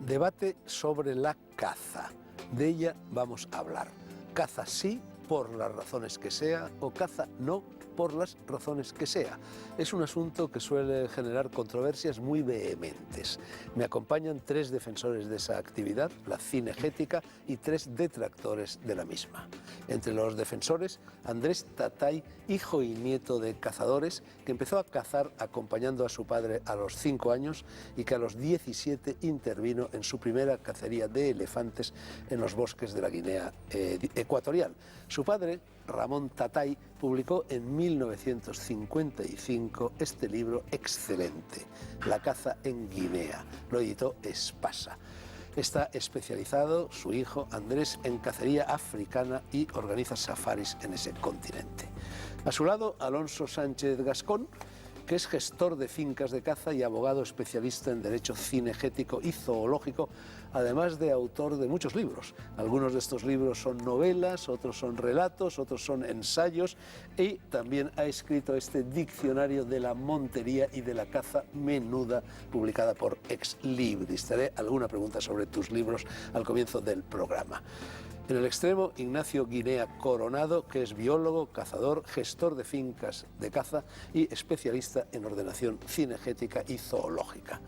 Debate sobre la caza. De ella vamos a hablar. Caza sí, por las razones que sea, o caza no, por las razones que sea. Es un asunto que suele generar controversias muy vehementes. Me acompañan 3 defensores de esa actividad, la cinegética, y 3 detractores de la misma. Entre los defensores, Andrés Tatay, hijo y nieto de cazadores, que empezó a cazar acompañando a su padre a los 5 años y que a los 17 intervino en su primera cacería de elefantes en los bosques de la Guinea Ecuatorial. Su padre, Ramón Tatay, publicó en 1955 este libro excelente, La caza en Guinea. Lo editó Espasa. Está especializado, su hijo Andrés, en cacería africana y organiza safaris en ese continente. A su lado, Alonso Sánchez Gascón, que es gestor de fincas de caza y abogado especialista en derecho cinegético y zoológico, además de autor de muchos libros. Algunos de estos libros son novelas, otros son relatos, otros son ensayos, y también ha escrito este diccionario de la montería y de la caza menuda, publicada por Ex Libris. Te haré alguna pregunta sobre tus libros al comienzo del programa. En el extremo, Ignacio Guinea Coronado, que es biólogo, cazador, gestor de fincas de caza y especialista en ordenación cinegética y zoológica.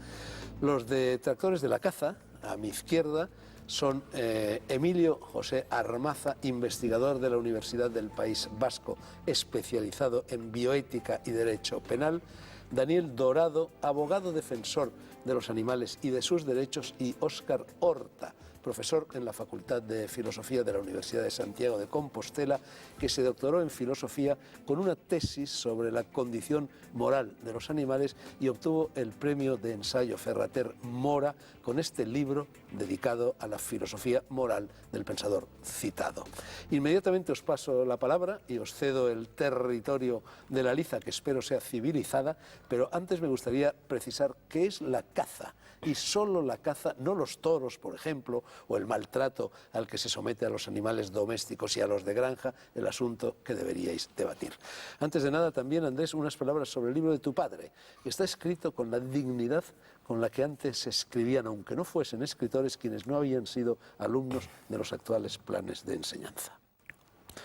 Los detractores de la caza, a mi izquierda, son Emilio José Armaza, investigador de la Universidad del País Vasco, especializado en bioética y derecho penal; Daniel Dorado, abogado defensor de los animales y de sus derechos; y Óscar Horta, profesor en la Facultad de Filosofía de la Universidad de Santiago de Compostela, que se doctoró en filosofía con una tesis sobre la condición moral de los animales y obtuvo el premio de ensayo Ferrater Mora con este libro dedicado a la filosofía moral del pensador citado. Inmediatamente os paso la palabra y os cedo el territorio de la liza, que espero sea civilizada, pero antes me gustaría precisar qué es la caza, y solo la caza, no los toros, por ejemplo, o el maltrato al que se somete a los animales domésticos y a los de granja, el asunto que deberíais debatir. Antes de nada, también, Andrés, unas palabras sobre el libro de tu padre, que está escrito con la dignidad con la que antes escribían, aunque no fuesen escritores, quienes no habían sido alumnos de los actuales planes de enseñanza.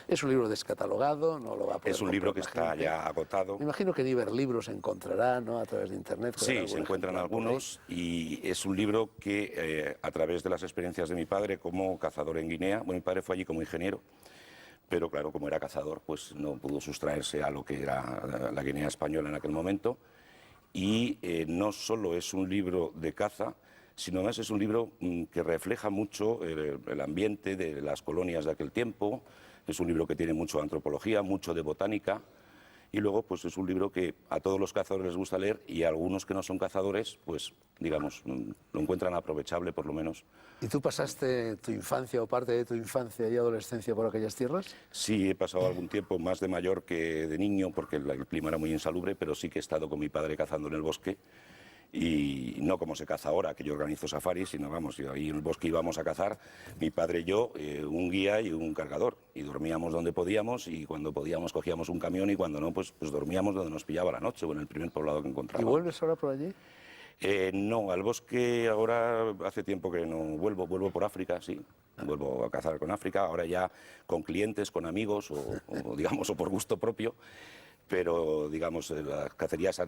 Es un libro descatalogado, no lo va a poder. Es un libro que está ya agotado. Me imagino que en Iberlibros se encontrará, ¿no?, a través de internet. Sí, se encuentran algunos, y es un libro que a través de las experiencias de mi padre como cazador en Guinea, bueno, mi padre fue allí como ingeniero, pero claro, como era cazador, pues no pudo sustraerse a lo que era la Guinea española en aquel momento, y no solo es un libro de caza, sino además es un libro que refleja mucho el ambiente de las colonias de aquel tiempo. Es un libro que tiene mucho de antropología, mucho de botánica, y luego pues es un libro que a todos los cazadores les gusta leer, y a algunos que no son cazadores, pues digamos, lo encuentran aprovechable por lo menos. ¿Y tú pasaste tu infancia o parte de tu infancia y adolescencia por aquellas tierras? Sí, he pasado algún tiempo, más de mayor que de niño, porque el clima era muy insalubre, pero sí que he estado con mi padre cazando en el bosque. Y no como se caza ahora, que yo organizo safaris, sino vamos, ahí en el bosque íbamos a cazar, mi padre y yo, un guía y un cargador, y dormíamos donde podíamos, y cuando podíamos cogíamos un camión, y cuando no, pues dormíamos donde nos pillaba la noche, o en el primer poblado que encontrábamos. ¿Y vuelves ahora por allí? No, al bosque ahora hace tiempo que no vuelvo por África, sí. Vuelvo a cazar con África, ahora ya con clientes, con amigos, o digamos, o por gusto propio, pero digamos, las cacerías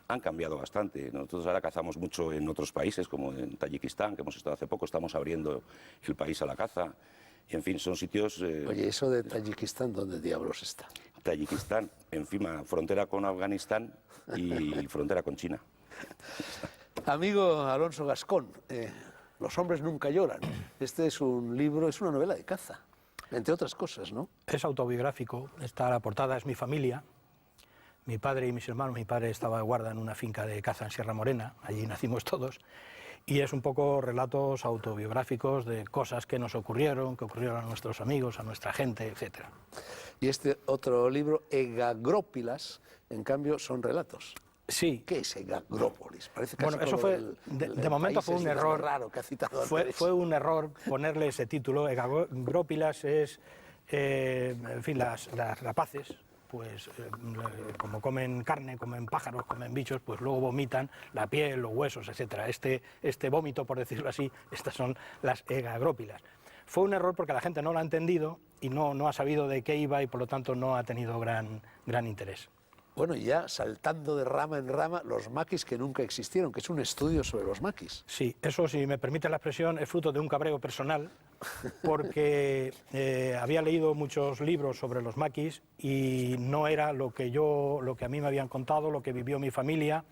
han cambiado bastante. Nosotros ahora cazamos mucho en otros países, como en Tayikistán, que hemos estado hace poco, estamos abriendo el país a la caza. Y en fin, son sitios... Oye, ¿eso de Tayikistán dónde diablos está? Tayikistán, encima, frontera con Afganistán y frontera con China. Amigo Alonso Gascón, Los hombres nunca lloran. Este es un libro, es una novela de caza, entre otras cosas, ¿no? Es autobiográfico, está la portada, es mi familia. Mi padre y mis hermanos, mi padre estaba de guarda en una finca de caza en Sierra Morena, allí nacimos todos, y es un poco relatos autobiográficos de cosas que nos ocurrieron, que ocurrieron a nuestros amigos, a nuestra gente, etc. Y este otro libro, Egagrópilas, en cambio, son relatos. Sí. ¿Qué es Egagrópolis? Parece casi bueno, eso fue, de momento fue un error raro que ha citado fue un error ponerle ese título. Egagrópilas es, en fin, las rapaces, pues como comen carne, comen pájaros, comen bichos, pues luego vomitan la piel, los huesos, etcétera. Este vómito, por decirlo así, estas son las egagrópilas. Fue un error porque la gente no lo ha entendido y no ha sabido de qué iba y por lo tanto no ha tenido gran interés. Bueno, y ya saltando de rama en rama, los maquis que nunca existieron, que es un estudio sobre los maquis. Sí, eso, si me permite la expresión, es fruto de un cabreo personal, porque había leído muchos libros sobre los maquis y no era lo que a mí me habían contado, lo que vivió mi familia.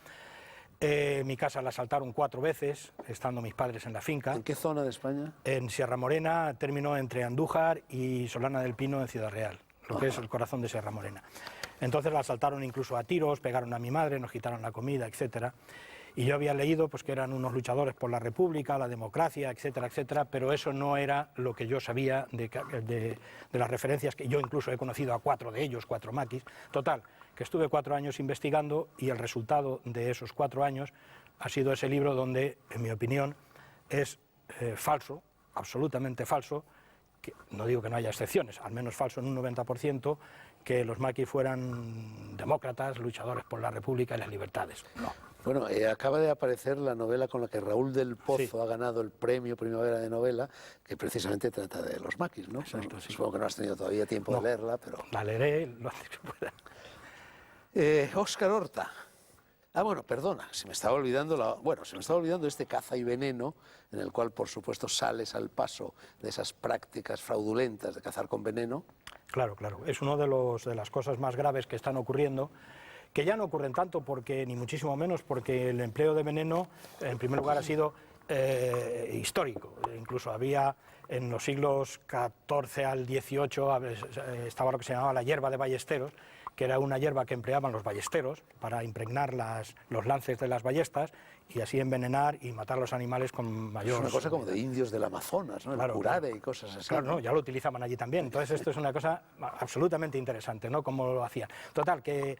Mi casa la asaltaron 4 veces, estando mis padres en la finca. ¿En qué zona de España? En Sierra Morena, término entre Andújar y Solana del Pino, en Ciudad Real, lo que es el corazón de Sierra Morena. Entonces la asaltaron incluso a tiros, pegaron a mi madre, nos quitaron la comida, etcétera. Y yo había leído pues, que eran unos luchadores por la República, la democracia, etcétera, etcétera, pero eso no era lo que yo sabía de las referencias, que yo incluso he conocido a 4 de ellos, 4 maquis. Total, que estuve 4 años investigando y el resultado de esos 4 años ha sido ese libro donde, en mi opinión, es falso, absolutamente falso, que no digo que no haya excepciones, al menos falso en un 90%, que los maquis fueran demócratas, luchadores por la República y las libertades. No. Bueno, acaba de aparecer la novela con la que Raúl del Pozo ha ganado el premio Primavera de Novela, que precisamente trata de los maquis, ¿no? Exacto, sí. Supongo que no has tenido todavía tiempo de leerla, pero... La leeré lo antes que pueda. Óscar Horta. Bueno, perdona, se me estaba olvidando este Caza y Veneno, en el cual, por supuesto, sales al paso de esas prácticas fraudulentas de cazar con veneno. Claro, claro. Es una de las cosas más graves que están ocurriendo, que ya no ocurren tanto, porque ni muchísimo menos, porque el empleo de veneno, en primer lugar, ha sido histórico. Incluso había, en los siglos XIV al XVIII, estaba lo que se llamaba la hierba de ballesteros, que era una hierba que empleaban los ballesteros para impregnar los lances de las ballestas y así envenenar y matar a los animales con mayor... Es una cosa como de indios del Amazonas, ¿no? Claro, el curare y cosas así. Claro, no, ya lo utilizaban allí también. Entonces esto es una cosa absolutamente interesante, ¿no? Cómo lo hacían. Total, que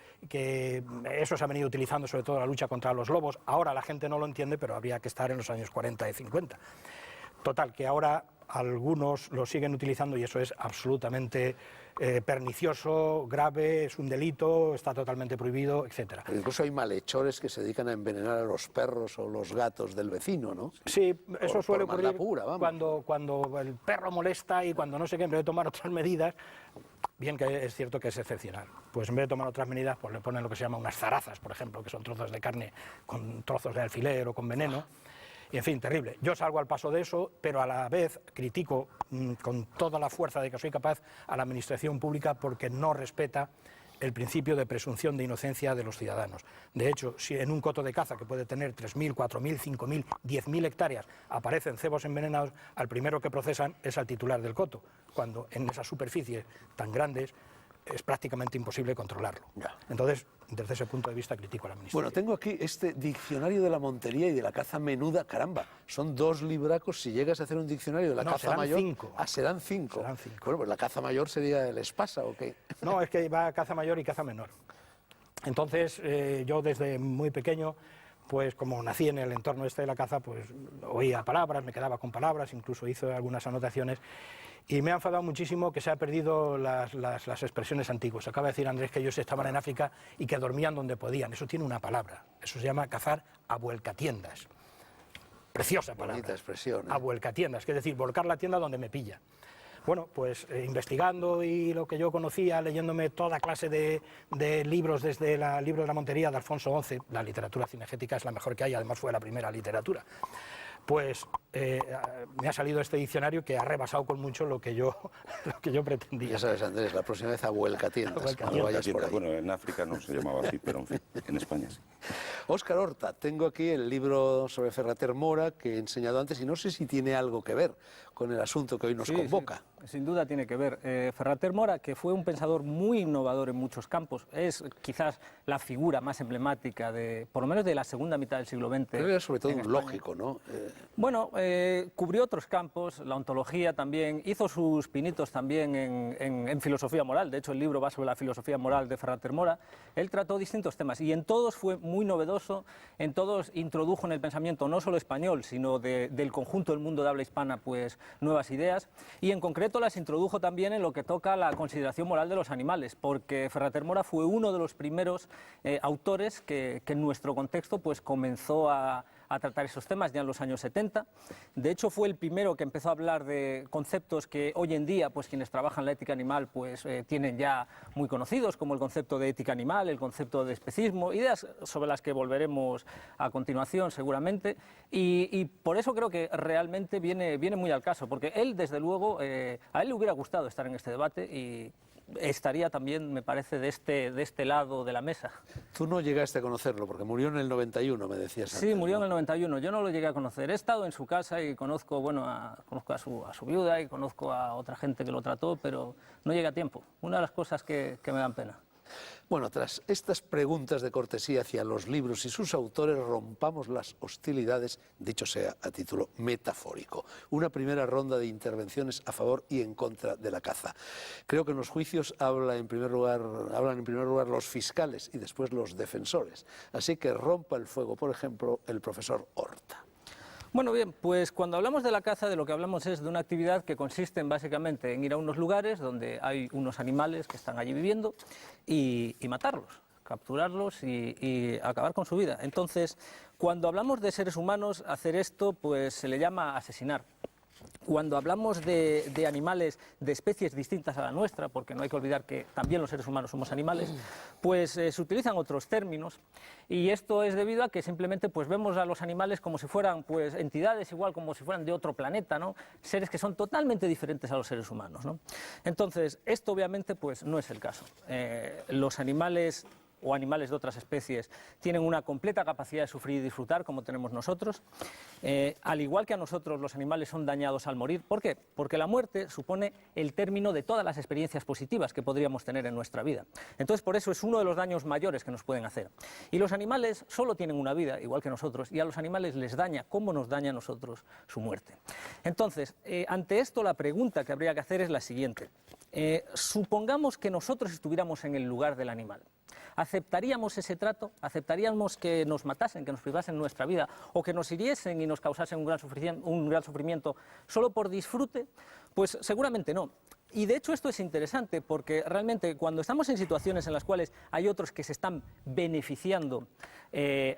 eso se ha venido utilizando sobre todo en la lucha contra los lobos. Ahora la gente no lo entiende, pero habría que estar en los años 40 y 50. Total, que ahora algunos lo siguen utilizando y eso es absolutamente pernicioso, grave, es un delito, está totalmente prohibido, etcétera. Pero incluso hay malhechores que se dedican a envenenar a los perros o los gatos del vecino, ¿no? Sí, eso suele por ocurrir pura, cuando el perro molesta y cuando no sé qué, en vez de tomar otras medidas, bien que es cierto que es excepcional, pues en vez de tomar otras medidas, pues le ponen lo que se llama unas zarazas, por ejemplo, que son trozos de carne con trozos de alfiler o con veneno. Y, en fin, terrible. Yo salgo al paso de eso, pero a la vez critico con toda la fuerza de que soy capaz a la administración pública porque no respeta el principio de presunción de inocencia de los ciudadanos. De hecho, si en un coto de caza que puede tener 3.000, 4.000, 5.000, 10.000 hectáreas aparecen cebos envenenados, al primero que procesan es al titular del coto, cuando en esas superficies tan grandes es prácticamente imposible controlarlo. Ya. Entonces, desde ese punto de vista critico a la administración. Bueno, tengo aquí este diccionario de la montería y de la caza menuda. Caramba, son 2 libracos. Si llegas a hacer un diccionario de la caza serán mayor... 5. Serán 5. Serán 5. Bueno, pues la caza mayor sería el espasa, ¿o qué? No, es que va caza mayor y caza menor. Entonces, yo desde muy pequeño, pues como nací en el entorno este de la caza, pues oía palabras, me quedaba con palabras, incluso hice algunas anotaciones. Y me ha enfadado muchísimo que se han perdido las expresiones antiguas. Acaba de decir Andrés que ellos estaban en África y que dormían donde podían. Eso tiene una palabra. Eso se llama cazar a vuelcatiendas. Preciosa palabra. Bonita expresión, ¿eh? A vuelcatiendas, que es decir, volcar la tienda donde me pilla. Bueno, pues investigando y lo que yo conocía, leyéndome toda clase de libros, desde el libro de la Montería de Alfonso XI, la literatura cinegética es la mejor que hay, además fue la primera literatura. Pues me ha salido este diccionario que ha rebasado con mucho lo que yo pretendía. Ya sabes, Andrés, la próxima vez a vuelcatiendas. Cuando vayas por ahí. Bueno, en África no se llamaba así, pero en fin, en España sí. Óscar Horta, tengo aquí el libro sobre Ferrater Mora que he enseñado antes y no sé si tiene algo que ver con el asunto que hoy nos convoca. Sí, sin duda tiene que ver. Ferrater Mora, que fue un pensador muy innovador en muchos campos, es quizás la figura más emblemática por lo menos de la segunda mitad del siglo XX. Pero era sobre todo un lógico, ¿no? Bueno, cubrió otros campos, la ontología también, hizo sus pinitos también en filosofía moral. De hecho, el libro va sobre la filosofía moral de Ferrater Mora. Él trató distintos temas y en todos fue muy novedoso novedoso, en todos introdujo en el pensamiento no solo español, sino del conjunto del mundo de habla hispana, pues nuevas ideas, y en concreto las introdujo también en lo que toca a la consideración moral de los animales, porque Ferrater Mora fue uno de los primeros autores que en nuestro contexto pues comenzó a tratar esos temas ya en los años 70. De hecho, fue el primero que empezó a hablar de conceptos que hoy en día pues quienes trabajan la ética animal pues tienen ya muy conocidos, como el concepto de ética animal, el concepto de especismo, ideas sobre las que volveremos a continuación seguramente, y por eso creo que realmente viene muy al caso, porque él, desde luego, a él le hubiera gustado estar en este debate y estaría también, me parece, de este lado de la mesa. Tú no llegaste a conocerlo, porque murió en el 91, me decías antes. Sí, murió en el 91, yo no lo llegué a conocer. He estado en su casa y conozco, conozco a su viuda y conozco a otra gente que lo trató, pero no llegué a tiempo. Una de las cosas que me dan pena. Bueno, tras estas preguntas de cortesía hacia los libros y sus autores, rompamos las hostilidades, dicho sea a título metafórico. Una primera ronda de intervenciones a favor y en contra de la caza. Creo que en los juicios hablan en primer lugar los fiscales y después los defensores. Así que rompa el fuego, por ejemplo, el profesor Horta. Bueno, bien, pues cuando hablamos de la caza, de lo que hablamos es de una actividad que consiste básicamente en ir a unos lugares donde hay unos animales que están allí viviendo y matarlos, capturarlos y acabar con su vida. Entonces, cuando hablamos de seres humanos, hacer esto pues se le llama asesinar. Cuando hablamos de animales de especies distintas a la nuestra, porque no hay que olvidar que también los seres humanos somos animales, pues se utilizan otros términos, y esto es debido a que simplemente pues vemos a los animales como si fueran pues entidades, igual como si fueran de otro planeta, ¿no? Seres que son totalmente diferentes a los seres humanos, ¿no? Entonces, esto obviamente pues no es el caso. Los animales o animales de otras especies tienen una completa capacidad de sufrir y disfrutar como tenemos nosotros. Al igual que a nosotros, los animales son dañados al morir. ¿Por qué? Porque la muerte supone el término de todas las experiencias positivas que podríamos tener en nuestra vida. Entonces, por eso es uno de los daños mayores que nos pueden hacer. Y los animales solo tienen una vida, igual que nosotros, y a los animales les daña, como nos daña a nosotros, su muerte. Entonces, ante esto, la pregunta que habría que hacer es la siguiente. Supongamos que nosotros estuviéramos en el lugar del animal. ¿Aceptaríamos ese trato? ¿Aceptaríamos que nos matasen, que nos privasen nuestra vida o que nos hiriesen y nos causasen un gran sufrimiento solo por disfrute? Pues seguramente no. Y de hecho esto es interesante porque realmente cuando estamos en situaciones en las cuales hay otros que se están beneficiando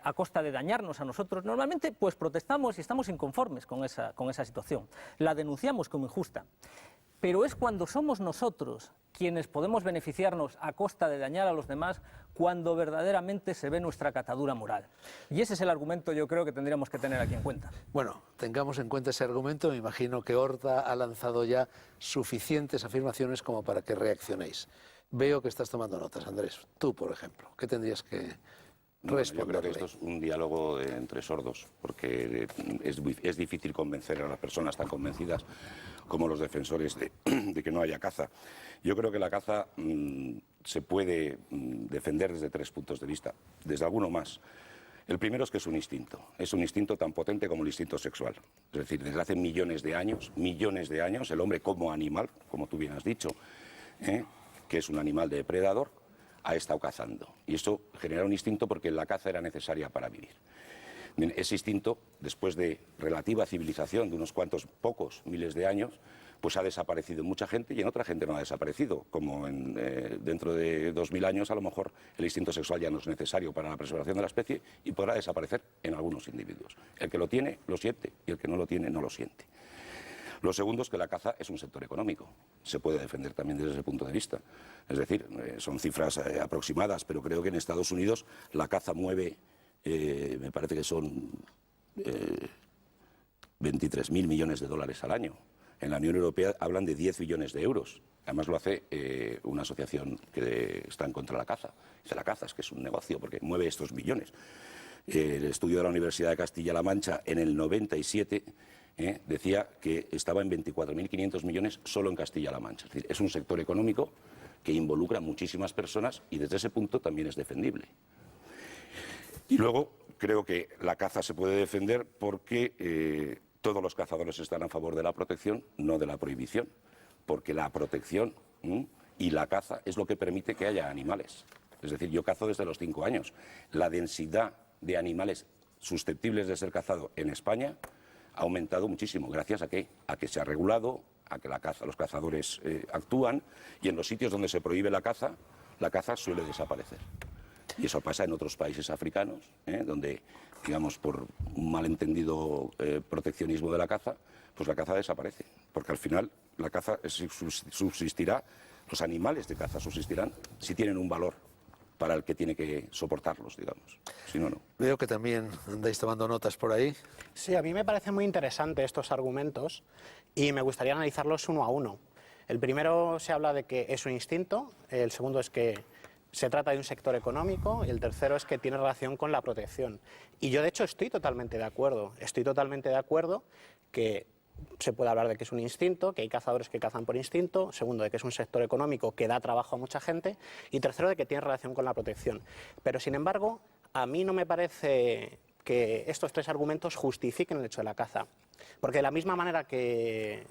a costa de dañarnos a nosotros, normalmente pues protestamos y estamos inconformes con esa situación. La denunciamos como injusta. Pero es cuando somos nosotros quienes podemos beneficiarnos a costa de dañar a los demás cuando verdaderamente se ve nuestra catadura moral. Y ese es el argumento, yo creo, que tendríamos que tener aquí en cuenta. Bueno, tengamos en cuenta ese argumento. Me imagino que Horta ha lanzado ya suficientes afirmaciones como para que reaccionéis. Veo que estás tomando notas, Andrés. Tú, por ejemplo, ¿qué tendrías que responderle? Yo creo que esto es un diálogo entre sordos, porque es difícil convencer a las personas tan convencidas como los defensores de que no haya caza. Yo creo que la caza se puede defender desde 3 puntos de vista, desde alguno más. El primero es que es un instinto tan potente como el instinto sexual. Es decir, desde hace millones de años, el hombre como animal, como tú bien has dicho, que es un animal depredador, ha estado cazando. Y eso genera un instinto porque la caza era necesaria para vivir. Bien, ese instinto, después de relativa civilización de unos cuantos pocos miles de años, pues ha desaparecido en mucha gente y en otra gente no ha desaparecido. Como dentro de 2000 años, a lo mejor el instinto sexual ya no es necesario para la preservación de la especie y podrá desaparecer en algunos individuos. El que lo tiene, lo siente, y el que no lo tiene, no lo siente. Lo segundo es que la caza es un sector económico. Se puede defender también desde ese punto de vista. Es decir, son cifras aproximadas, pero creo que en Estados Unidos la caza mueve, me parece que son 23.000 millones de dólares al año. En la Unión Europea hablan de 10 billones de euros. Además lo hace una asociación que está en contra de la caza. Dice, la caza es que es un negocio porque mueve estos billones. El estudio de la Universidad de Castilla-La Mancha en el 97 decía que estaba en 24.500 millones solo en Castilla-La Mancha. Es decir, es un sector económico que involucra a muchísimas personas y desde ese punto también es defendible. Y luego creo que la caza se puede defender porque todos los cazadores están a favor de la protección, no de la prohibición, porque la protección y la caza es lo que permite que haya animales. Es decir, yo cazo desde los 5 años. La densidad de animales susceptibles de ser cazados en España ha aumentado muchísimo. ¿Gracias a qué? A que se ha regulado, a que los cazadores actúan, y en los sitios donde se prohíbe la caza suele desaparecer. Y eso pasa en otros países africanos, donde, digamos, por un malentendido proteccionismo de la caza, pues la caza desaparece. Porque al final la caza subsistirá, los animales de caza subsistirán si tienen un valor para el que tiene que soportarlos, digamos. Si no, no. Veo que también andáis tomando notas por ahí. Sí, a mí me parecen muy interesantes estos argumentos y me gustaría analizarlos uno a uno. El primero se habla de que es un instinto, el segundo es que se trata de un sector económico y el tercero es que tiene relación con la protección. Y yo, de hecho, estoy totalmente de acuerdo. Estoy totalmente de acuerdo que se puede hablar de que es un instinto, que hay cazadores que cazan por instinto. Segundo, de que es un sector económico que da trabajo a mucha gente. Y tercero, de que tiene relación con la protección. Pero, sin embargo, a mí no me parece que estos tres argumentos justifiquen el hecho de la caza. Porque de la misma manera que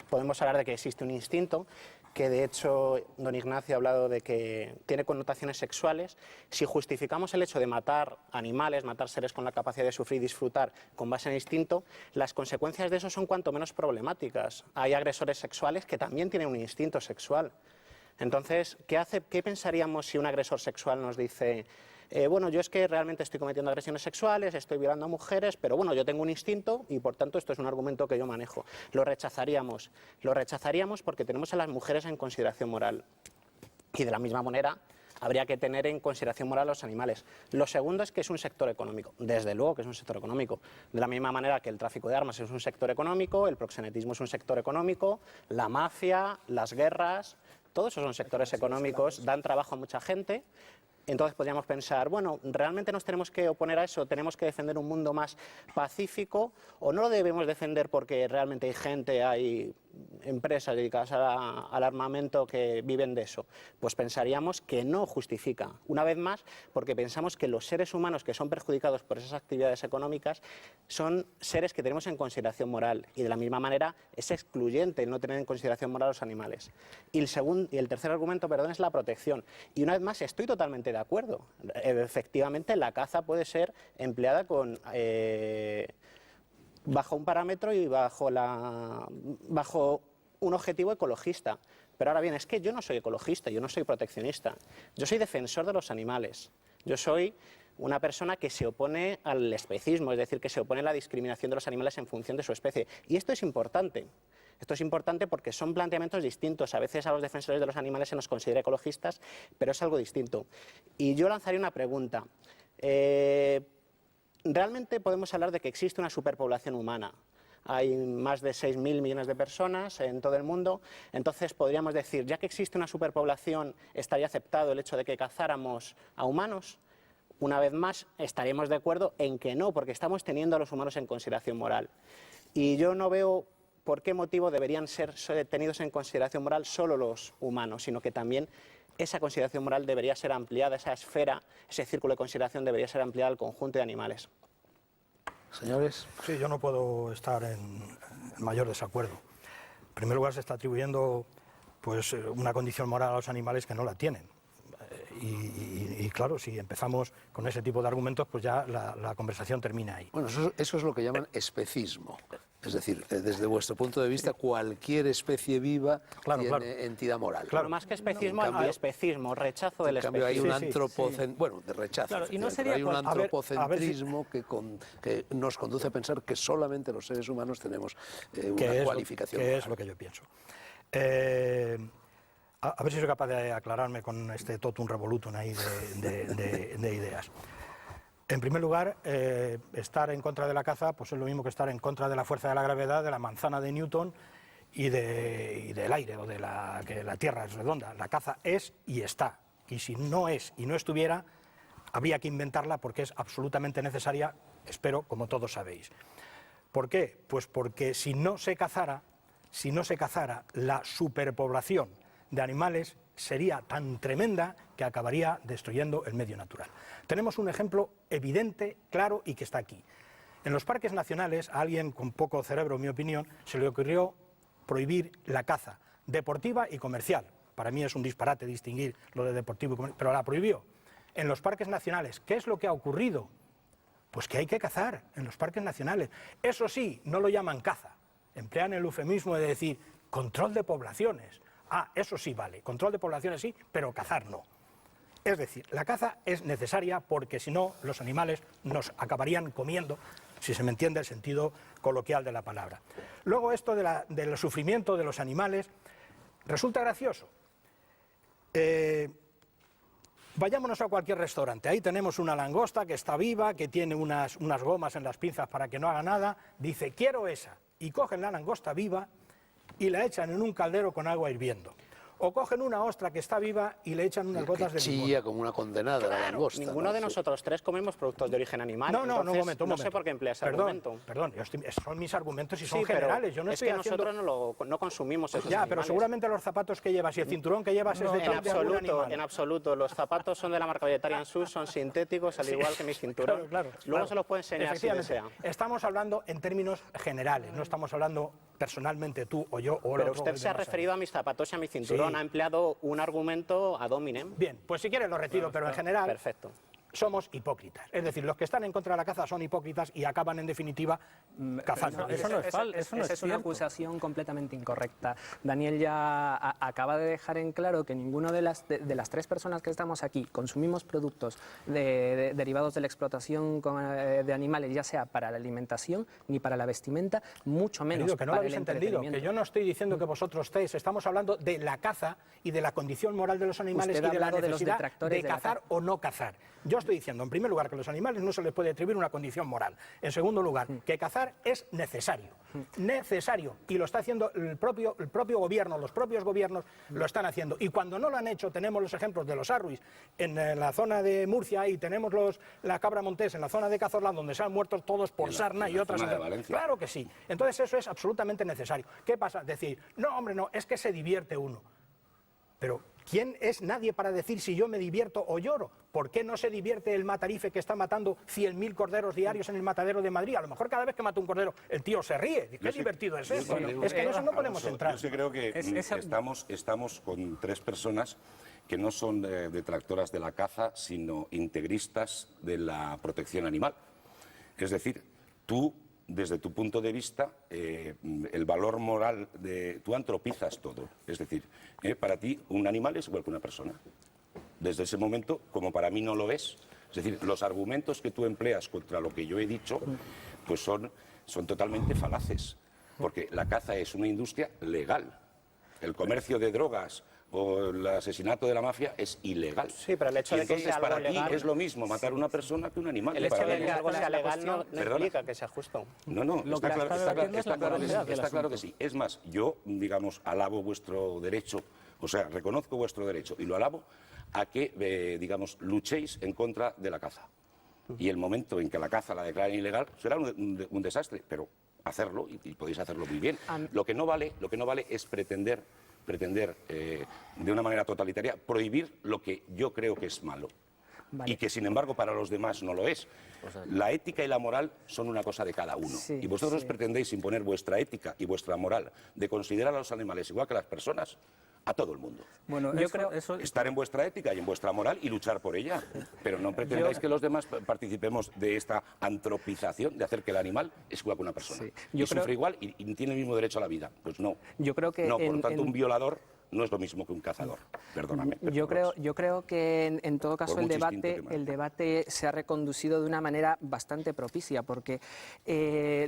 podemos hablar de que existe un instinto, que de hecho don Ignacio ha hablado de que tiene connotaciones sexuales, si justificamos el hecho de matar animales, matar seres con la capacidad de sufrir y disfrutar con base en el instinto, las consecuencias de eso son cuanto menos problemáticas. Hay agresores sexuales que también tienen un instinto sexual. Entonces, ¿qué pensaríamos si un agresor sexual nos dice: bueno, yo es que realmente estoy cometiendo agresiones sexuales, estoy violando a mujeres, pero bueno, yo tengo un instinto y por tanto esto es un argumento que yo manejo? Lo rechazaríamos porque tenemos a las mujeres en consideración moral. Y de la misma manera habría que tener en consideración moral a los animales. Lo segundo es que es un sector económico. Desde luego que es un sector económico. De la misma manera que el tráfico de armas es un sector económico, el proxenetismo es un sector económico, la mafia, las guerras, todos esos son sectores económicos, dan trabajo a mucha gente. Entonces podríamos pensar, bueno, ¿realmente nos tenemos que oponer a eso? ¿Tenemos que defender un mundo más pacífico? ¿O no lo debemos defender porque realmente hay gente, hay empresas dedicadas al armamento que viven de eso? Pues pensaríamos que no justifica. Una vez más, porque pensamos que los seres humanos que son perjudicados por esas actividades económicas son seres que tenemos en consideración moral. Y de la misma manera es excluyente el no tener en consideración moral a los animales. Y el tercer argumento, perdón, es la protección. Y una vez más, estoy totalmente de acuerdo. Efectivamente, la caza puede ser empleada bajo un parámetro y bajo un objetivo ecologista. Pero ahora bien, es que yo no soy ecologista, yo no soy proteccionista. Yo soy defensor de los animales. Yo soy una persona que se opone al especismo, es decir, que se opone a la discriminación de los animales en función de su especie. Y esto es importante. Esto es importante porque son planteamientos distintos. A veces a los defensores de los animales se nos considera ecologistas, pero es algo distinto. Y yo lanzaría una pregunta. ¿Realmente podemos hablar de que existe una superpoblación humana? Hay más de 6.000 millones de personas en todo el mundo. Entonces podríamos decir, ya que existe una superpoblación, ¿estaría aceptado el hecho de que cazáramos a humanos? Una vez más, estaríamos de acuerdo en que no, porque estamos teniendo a los humanos en consideración moral. Y yo no veo por qué motivo deberían ser tenidos en consideración moral solo los humanos, sino que también esa consideración moral debería ser ampliada, esa esfera, ese círculo de consideración debería ser ampliada al conjunto de animales. Señores. Sí, yo no puedo estar en mayor desacuerdo. En primer lugar, se está atribuyendo pues, una condición moral a los animales que no la tienen. Y claro, si empezamos con ese tipo de argumentos, pues ya la conversación termina ahí. Bueno, eso es lo que llaman especismo. Es decir, desde vuestro punto de vista, cualquier especie viva tiene entidad moral. Claro, más que especismo, especismo, rechazo del especismo. En cambio, hay un antropocentrismo, bueno, de rechazo. Claro, y no sería hay un antropocentrismo que nos conduce a pensar que solamente los seres humanos tenemos una cualificación moral. Que es lo que yo pienso. A ver si soy capaz de aclararme con este totum revolutum ahí de ideas. En primer lugar, estar en contra de la caza pues es lo mismo que estar en contra de la fuerza de la gravedad, de la manzana de Newton y del aire, o de que la Tierra es redonda. La caza es y está. Y si no es y no estuviera, habría que inventarla porque es absolutamente necesaria, espero, como todos sabéis. ¿Por qué? Pues porque si no se cazara, la superpoblación de animales sería tan tremenda que acabaría destruyendo el medio natural. Tenemos un ejemplo evidente, claro y que está aquí. En los parques nacionales, a alguien con poco cerebro, en mi opinión, se le ocurrió prohibir la caza deportiva y comercial. Para mí es un disparate distinguir lo de deportivo y comercial, pero la prohibió. En los parques nacionales, ¿qué es lo que ha ocurrido? Pues que hay que cazar en los parques nacionales. Eso sí, no lo llaman caza, emplean el eufemismo de decir control de poblaciones. Ah, eso sí vale, control de poblaciones sí, pero cazar no. Es decir, la caza es necesaria porque si no los animales nos acabarían comiendo, si se me entiende el sentido coloquial de la palabra. Luego esto del sufrimiento de los animales resulta gracioso. Vayámonos a cualquier restaurante, ahí tenemos una langosta que está viva, que tiene unas gomas en las pinzas para que no haga nada, dice quiero esa, y cogen la langosta viva y la echan en un caldero con agua hirviendo. O cogen una ostra que está viva y le echan unas gotas de limón. Chilla como una condenada la langosta. Ninguno de nosotros tres comemos productos de origen animal. No, un momento. No sé por qué empleas ese argumento. Perdón, son mis argumentos y son Sí, pero generales. Yo no es estoy que haciendo... nosotros no consumimos esos Ya, animales. pero seguramente los zapatos que llevas y el cinturón que llevas es de algún animal. En absoluto. Los zapatos son de la marca Vegetarian Shoes, son sintéticos, al igual que mi cinturón. Luego se los puedo enseñar si desea. Estamos hablando en términos generales, no estamos hablando personalmente tú o yo o el Pero otro. usted se ha referido a mis zapatos y a mi cinturón, ha empleado un argumento ad hominem. Bien, pues si quieres lo retiro, pero en general Perfecto. somos hipócritas. Es decir, los que están en contra de la caza son hipócritas y acaban en definitiva cazando. Eso no es falso, eso no Esa es es una cierto. acusación completamente incorrecta. Daniel ya acaba de dejar en claro que ninguno de las tres personas que estamos aquí consumimos productos derivados de la explotación de animales, ya sea para la alimentación ni para la vestimenta, mucho menos Querido, que no lo para habéis el entendido, que entretenimiento. yo no estoy diciendo que vosotros tres, estamos hablando de la caza y de la condición moral de los animales Usted ha y de la hablado de los necesidad detractores de de la cazar o no cazar. Yo estoy diciendo, en primer lugar, que a los animales no se les puede atribuir una condición moral. En segundo lugar, que cazar es necesario. Necesario. Y lo está haciendo el propio gobierno, los propios gobiernos lo están haciendo. Y cuando no lo han hecho, tenemos los ejemplos de los arruis en la zona de Murcia y tenemos la cabra montés en la zona de Cazorla, donde se han muerto todos por sarna y otras. zona de Valencia. Claro que sí. Entonces eso es absolutamente necesario. ¿Qué pasa? Decir, no, hombre, no, es que se divierte uno. Pero ¿quién es nadie para decir si yo me divierto o lloro? ¿Por qué no se divierte el matarife que está matando 100.000 corderos diarios en el matadero de Madrid? A lo mejor cada vez que mata un cordero el tío se ríe. ¿Qué divertido es eso? Es que en eso no podemos entrar. Yo sí creo que estamos con tres personas que no son detractoras de la caza, sino integristas de la protección animal. Es decir, tú, desde tu punto de vista, el valor moral tú antropizas todo. Es decir, para ti un animal es igual que una persona. Desde ese momento, como para mí no lo es. Es decir, los argumentos que tú empleas contra lo que yo he dicho, pues son totalmente falaces. Porque la caza es una industria legal. El comercio de drogas o el asesinato de la mafia es ilegal. Sí, pero el hecho Y de que entonces, sea algo para ti legal... es lo mismo matar a una persona que un animal. El hecho Para de mí que no. algo sea legal no Perdona. implica que sea justo. No, Lo que está claro, está debatiendo es la moralidad del está claro asunto. que sí. Es más, yo, digamos, alabo vuestro derecho, o sea, reconozco vuestro derecho y lo alabo a que, digamos, luchéis en contra de la caza. Y el momento en que la caza la declaren ilegal será un desastre, pero hacerlo, y podéis hacerlo muy bien. Lo que no vale es pretender de una manera totalitaria prohibir lo que yo creo que es malo. Vale. Y que, sin embargo, para los demás no lo es. La ética y la moral son una cosa de cada uno. Sí, y vosotros sí. pretendéis imponer vuestra ética y vuestra moral de considerar a los animales igual que las personas a todo el mundo. Bueno, Yo creo- Estar en vuestra ética y en vuestra moral y luchar por ella. Pero no pretendáis que los demás participemos de esta antropización, de hacer que el animal es igual que una persona. Sí. Y Yo creo- sufre igual y tiene el mismo derecho a la vida. Pues no. Yo creo que no, por en- tanto, en- un violador no es lo mismo que un cazador. Perdóname. Yo creo que en todo caso Por el mucho instinto que el debate se ha reconducido de una manera bastante propicia, porque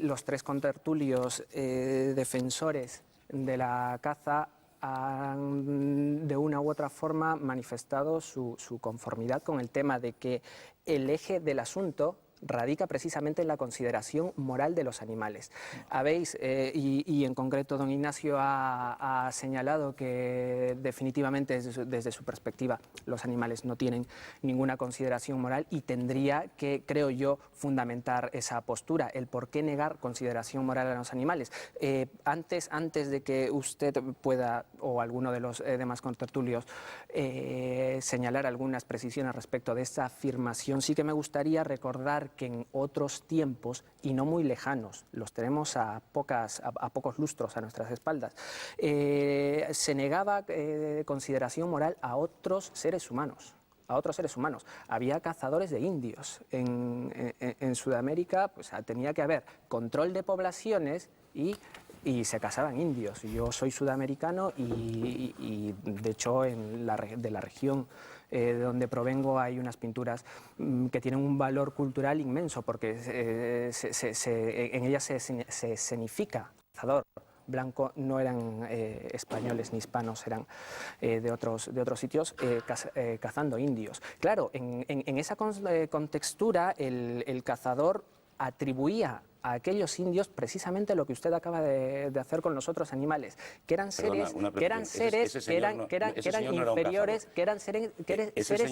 los tres contertulios defensores de la caza han de una u otra forma manifestado su conformidad con el tema de que el eje del asunto radica precisamente en la consideración moral de los animales. Habéis, y en concreto don Ignacio ha señalado que definitivamente desde su perspectiva los animales no tienen ninguna consideración moral y tendría que, creo yo, fundamentar esa postura, el por qué negar consideración moral a los animales. Antes de que usted pueda, o alguno de los demás contertulios, señalar algunas precisiones respecto de esta afirmación, sí que me gustaría recordar que en otros tiempos, y no muy lejanos, los tenemos a pocos lustros a nuestras espaldas, se negaba consideración moral a otros seres humanos, a otros seres humanos. Había cazadores de indios. En Sudamérica pues, tenía que haber control de poblaciones y se cazaban indios. Yo soy sudamericano y de hecho, de la región de donde provengo hay unas pinturas que tienen un valor cultural inmenso, porque en ellas se escenifica cazador blanco. No eran españoles ni hispanos, eran de otros sitios cazando indios. Claro, en esa contextura el cazador atribuía a aquellos indios precisamente lo que usted acaba de hacer con los otros animales, que eran seres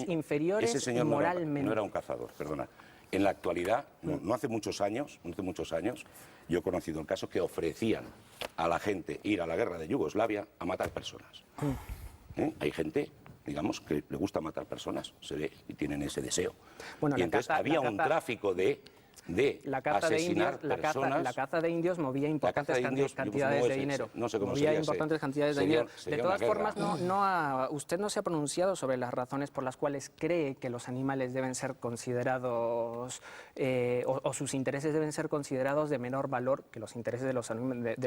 inferiores ese señor moralmente. No era un cazador, perdona. En la actualidad, no hace muchos años, yo he conocido el caso que ofrecían a la gente ir a la guerra de Yugoslavia a matar personas. Hay gente, digamos, que le gusta matar personas, se ve, y tienen ese deseo. Bueno, y entonces había un tráfico de asesinar personas. La caza de indios movía importantes cantidades de dinero. No sé cómo movía importantes cantidades de dinero. De todas formas, usted no se ha pronunciado sobre las razones por las cuales cree que los animales deben ser considerados o sus intereses deben ser considerados de menor valor que los intereses de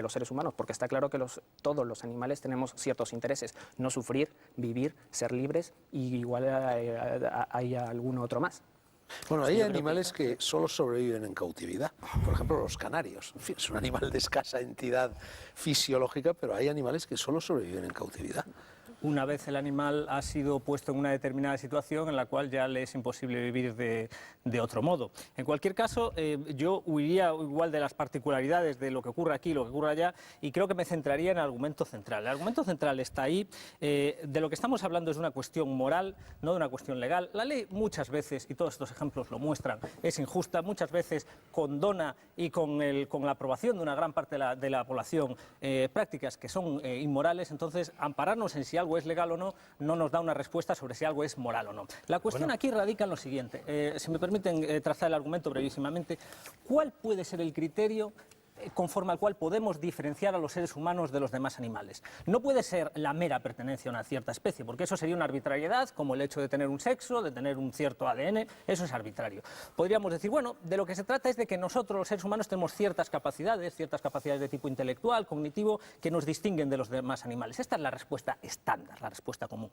los seres humanos, porque está claro que todos los animales tenemos ciertos intereses: no sufrir, vivir, ser libres, y igual hay algún otro más. Bueno, hay animales que solo sobreviven en cautividad. Por ejemplo, los canarios. En fin, es un animal de escasa entidad fisiológica, pero hay animales que solo sobreviven en cautividad. Una vez el animal ha sido puesto en una determinada situación en la cual ya le es imposible vivir de otro modo. En cualquier caso, yo huiría igual de las particularidades de lo que ocurre aquí, lo que ocurre allá, y creo que me centraría en el argumento central. El argumento central está ahí. De lo que estamos hablando es de una cuestión moral, no de una cuestión legal. La ley muchas veces, y todos estos ejemplos lo muestran, es injusta. Muchas veces condona, y con la aprobación de una gran parte de la población, prácticas que son inmorales. Entonces, ampararnos en si algo es legal o no, no nos da una respuesta sobre si algo es moral o no. La cuestión aquí radica en lo siguiente. Si me permiten trazar el argumento brevísimamente, ¿cuál puede ser el criterio conforme al cual podemos diferenciar a los seres humanos de los demás animales? No puede ser la mera pertenencia a una cierta especie, porque eso sería una arbitrariedad, como el hecho de tener un sexo, de tener un cierto ADN. Eso es arbitrario. Podríamos decir, bueno, de lo que se trata es de que nosotros, los seres humanos, tenemos ciertas capacidades de tipo intelectual, cognitivo, que nos distinguen de los demás animales. Esta es la respuesta estándar, la respuesta común.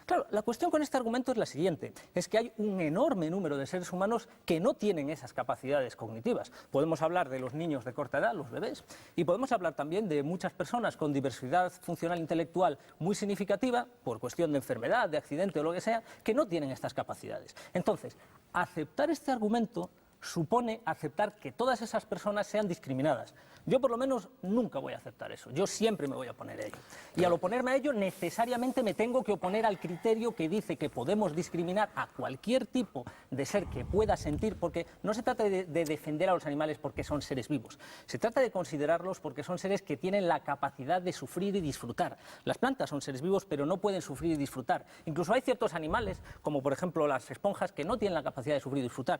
Claro, la cuestión con este argumento es la siguiente: es que hay un enorme número de seres humanos que no tienen esas capacidades cognitivas. Podemos hablar de los niños de corta edad, los bebés, y podemos hablar también de muchas personas con diversidad funcional intelectual muy significativa, por cuestión de enfermedad, de accidente o lo que sea, que no tienen estas capacidades. Entonces, aceptar este argumento supone aceptar que todas esas personas sean discriminadas. Yo, por lo menos, nunca voy a aceptar eso. Yo siempre me voy a oponer a ello. Y al oponerme a ello, necesariamente me tengo que oponer al criterio que dice que podemos discriminar a cualquier tipo de ser que pueda sentir, porque no se trata de defender a los animales porque son seres vivos. Se trata de considerarlos porque son seres que tienen la capacidad de sufrir y disfrutar. Las plantas son seres vivos, pero no pueden sufrir y disfrutar. Incluso hay ciertos animales, como por ejemplo las esponjas, que no tienen la capacidad de sufrir y disfrutar.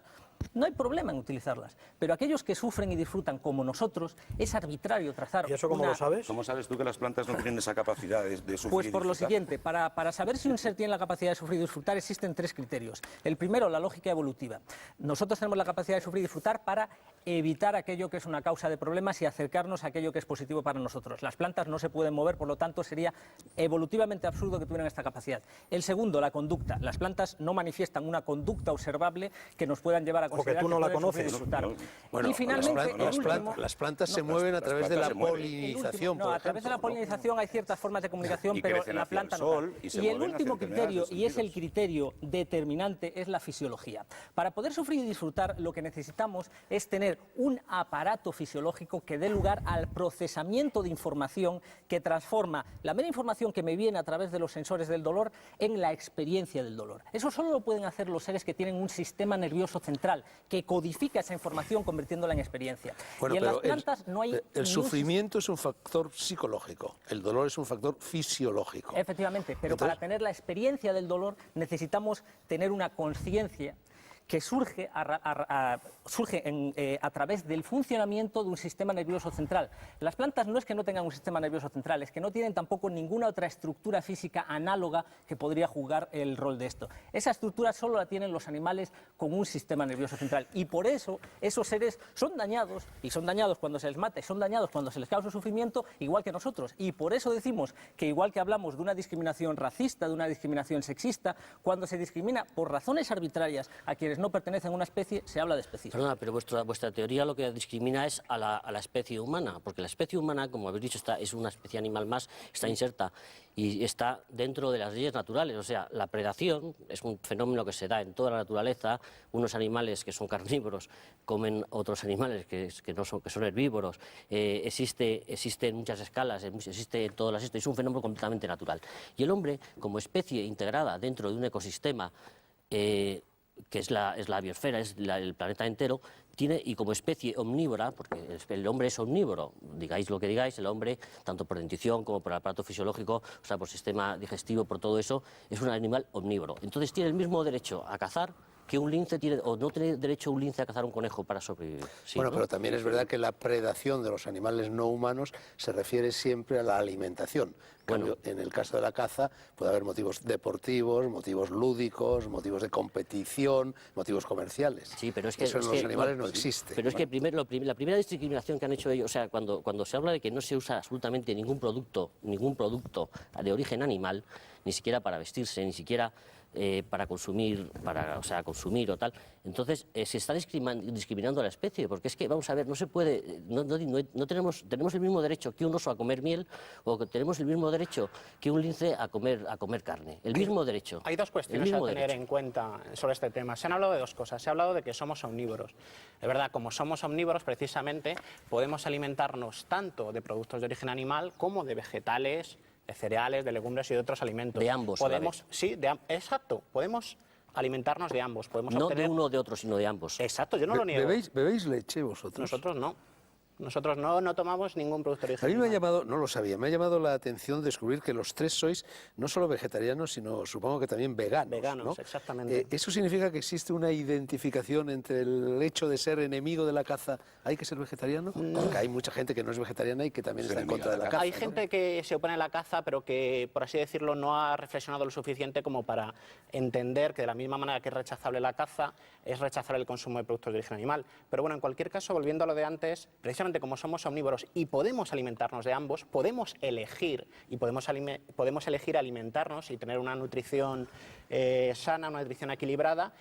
No hay problema en utilizarlas, pero aquellos que sufren y disfrutan como nosotros, es arbitrario trazar. ¿Y eso cómo lo sabes? ¿Cómo sabes tú que las plantas no tienen esa capacidad de sufrir? Pues por y lo disfrutar? siguiente, para saber si un ser tiene la capacidad de sufrir y disfrutar, existen tres criterios. El primero, la lógica evolutiva. Nosotros tenemos la capacidad de sufrir y disfrutar para evitar aquello que es una causa de problemas y acercarnos a aquello que es positivo para nosotros. Las plantas no se pueden mover, por lo tanto sería evolutivamente absurdo que tuvieran esta capacidad. El segundo, la conducta. Las plantas no manifiestan una conducta observable que nos puedan llevar a considerar tú no que la pueden sufrir y conoces. disfrutar. Bueno, y finalmente, las plantas se mueven a través de la polinización. No, a través de la polinización hay ciertas formas de comunicación, Y pero crecen la hacia el planta sol no. y se Y el mueven último hacia criterio, determinados y es el sentidos. criterio determinante, es la fisiología. Para poder sufrir y disfrutar, lo que necesitamos es tener un aparato fisiológico que dé lugar al procesamiento de información que transforma la mera información que me viene a través de los sensores del dolor en la experiencia del dolor. Eso solo lo pueden hacer los seres que tienen un sistema nervioso central que codifica esa información convirtiéndola en experiencia. Bueno, y en las pero plantas no hay el sufrimiento es un factor psicológico, el dolor es un factor fisiológico. Efectivamente, pero Entonces, para tener la experiencia del dolor necesitamos tener una conciencia que surge a través del funcionamiento de un sistema nervioso central. Las plantas no es que no tengan un sistema nervioso central, es que no tienen tampoco ninguna otra estructura física análoga que podría jugar el rol de esto. Esa estructura solo la tienen los animales con un sistema nervioso central, y por eso esos seres son dañados, y son dañados cuando se les mata, y son dañados cuando se les causa sufrimiento, igual que nosotros. Y por eso decimos que igual que hablamos de una discriminación racista, de una discriminación sexista, cuando se discrimina por razones arbitrarias a quienes no pertenecen a una especie, se habla de especismo. Perdona, pero vuestra teoría lo que discrimina es a la especie humana, porque la especie humana, como habéis dicho, es una especie animal más, está inserta y está dentro de las leyes naturales. O sea, la predación es un fenómeno que se da en toda la naturaleza. Unos animales que son carnívoros comen otros animales que son herbívoros. Existe en muchas escalas, existe en todas las especies, es un fenómeno completamente natural. Y el hombre, como especie integrada dentro de un ecosistema, que es la biosfera, es el planeta entero, y como especie omnívora, porque el hombre es omnívoro, digáis lo que digáis, el hombre, tanto por dentición como por aparato fisiológico, o sea, por sistema digestivo, por todo eso, es un animal omnívoro. Entonces tiene el mismo derecho a cazar que un lince tiene, o no tiene derecho un lince a cazar un conejo para sobrevivir. Sí, bueno, ¿no? pero también es verdad que la predación de los animales no humanos se refiere siempre a la alimentación. En cambio, en el caso de la caza puede haber motivos deportivos, motivos lúdicos, motivos de competición, motivos comerciales. Sí, pero es que eso en los animales no existe. Pero es que la primera discriminación que han hecho ellos, o sea, cuando se habla de que no se usa absolutamente ningún producto de origen animal, ni siquiera para vestirse, ni siquiera para consumir, consumir o tal, entonces se está discriminando a la especie, porque es que, vamos a ver, no se puede, no tenemos el mismo derecho que un oso a comer miel, o que tenemos el mismo derecho que un lince a comer carne, el mismo derecho. Hay dos cuestiones a tener en cuenta sobre este tema. Se han hablado de dos cosas. Se ha hablado de que somos omnívoros. Es verdad, como somos omnívoros, precisamente, podemos alimentarnos tanto de productos de origen animal como de vegetales, de cereales, de legumbres y de otros alimentos. De ambos. Sí, exacto. Podemos alimentarnos de ambos. Podemos no obtener... de uno o de otro, sino de ambos. Exacto, yo no lo niego. ¿Bebéis leche vosotros? Nosotros no. Nosotros no tomamos ningún producto de origen A mí me ha animal. llamado, no lo sabía, me ha llamado la atención descubrir que los tres sois no solo vegetarianos, sino supongo que también veganos. Veganos, ¿no? exactamente. ¿Eso significa que existe una identificación entre el hecho de ser enemigo de la caza? ¿Hay que ser vegetariano? Porque hay mucha gente que no es vegetariana y que también está en contra de la caza. Hay ¿no? gente que se opone a la caza, pero que, por así decirlo, no ha reflexionado lo suficiente como para entender que de la misma manera que es rechazable la caza, es rechazable el consumo de productos de origen animal. Pero bueno, en cualquier caso, volviendo a lo de antes, precisamente como somos omnívoros y podemos alimentarnos de ambos, podemos elegir elegir alimentarnos y tener una nutrición sana, una nutrición equilibrada,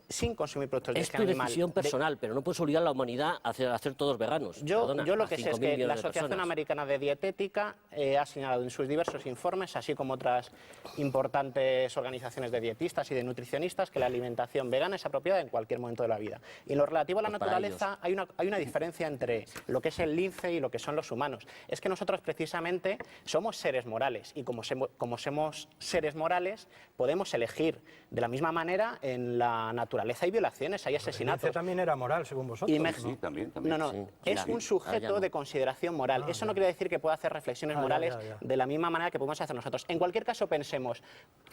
sin consumir productos de origen animal. Es tu decisión personal, pero no puedes obligar a la humanidad a hacer todos veganos. Yo lo que sé es que la Asociación Americana de Dietética ha señalado en sus diversos informes, así como otras importantes organizaciones de dietistas y de nutricionistas, que la alimentación vegana es apropiada en cualquier momento de la vida. Y en lo relativo a la naturaleza hay una diferencia entre lo que es el lince y lo que son los humanos. Es que nosotros precisamente somos seres morales, y como somos seres morales podemos elegir de la misma manera. En la naturaleza hay violaciones, hay asesinatos. El también era moral, según vosotros. Sí, también. No, Sí, es un sujeto de consideración moral. Eso no quiere decir que pueda hacer reflexiones morales de la misma manera que podemos hacer nosotros. En cualquier caso, pensemos...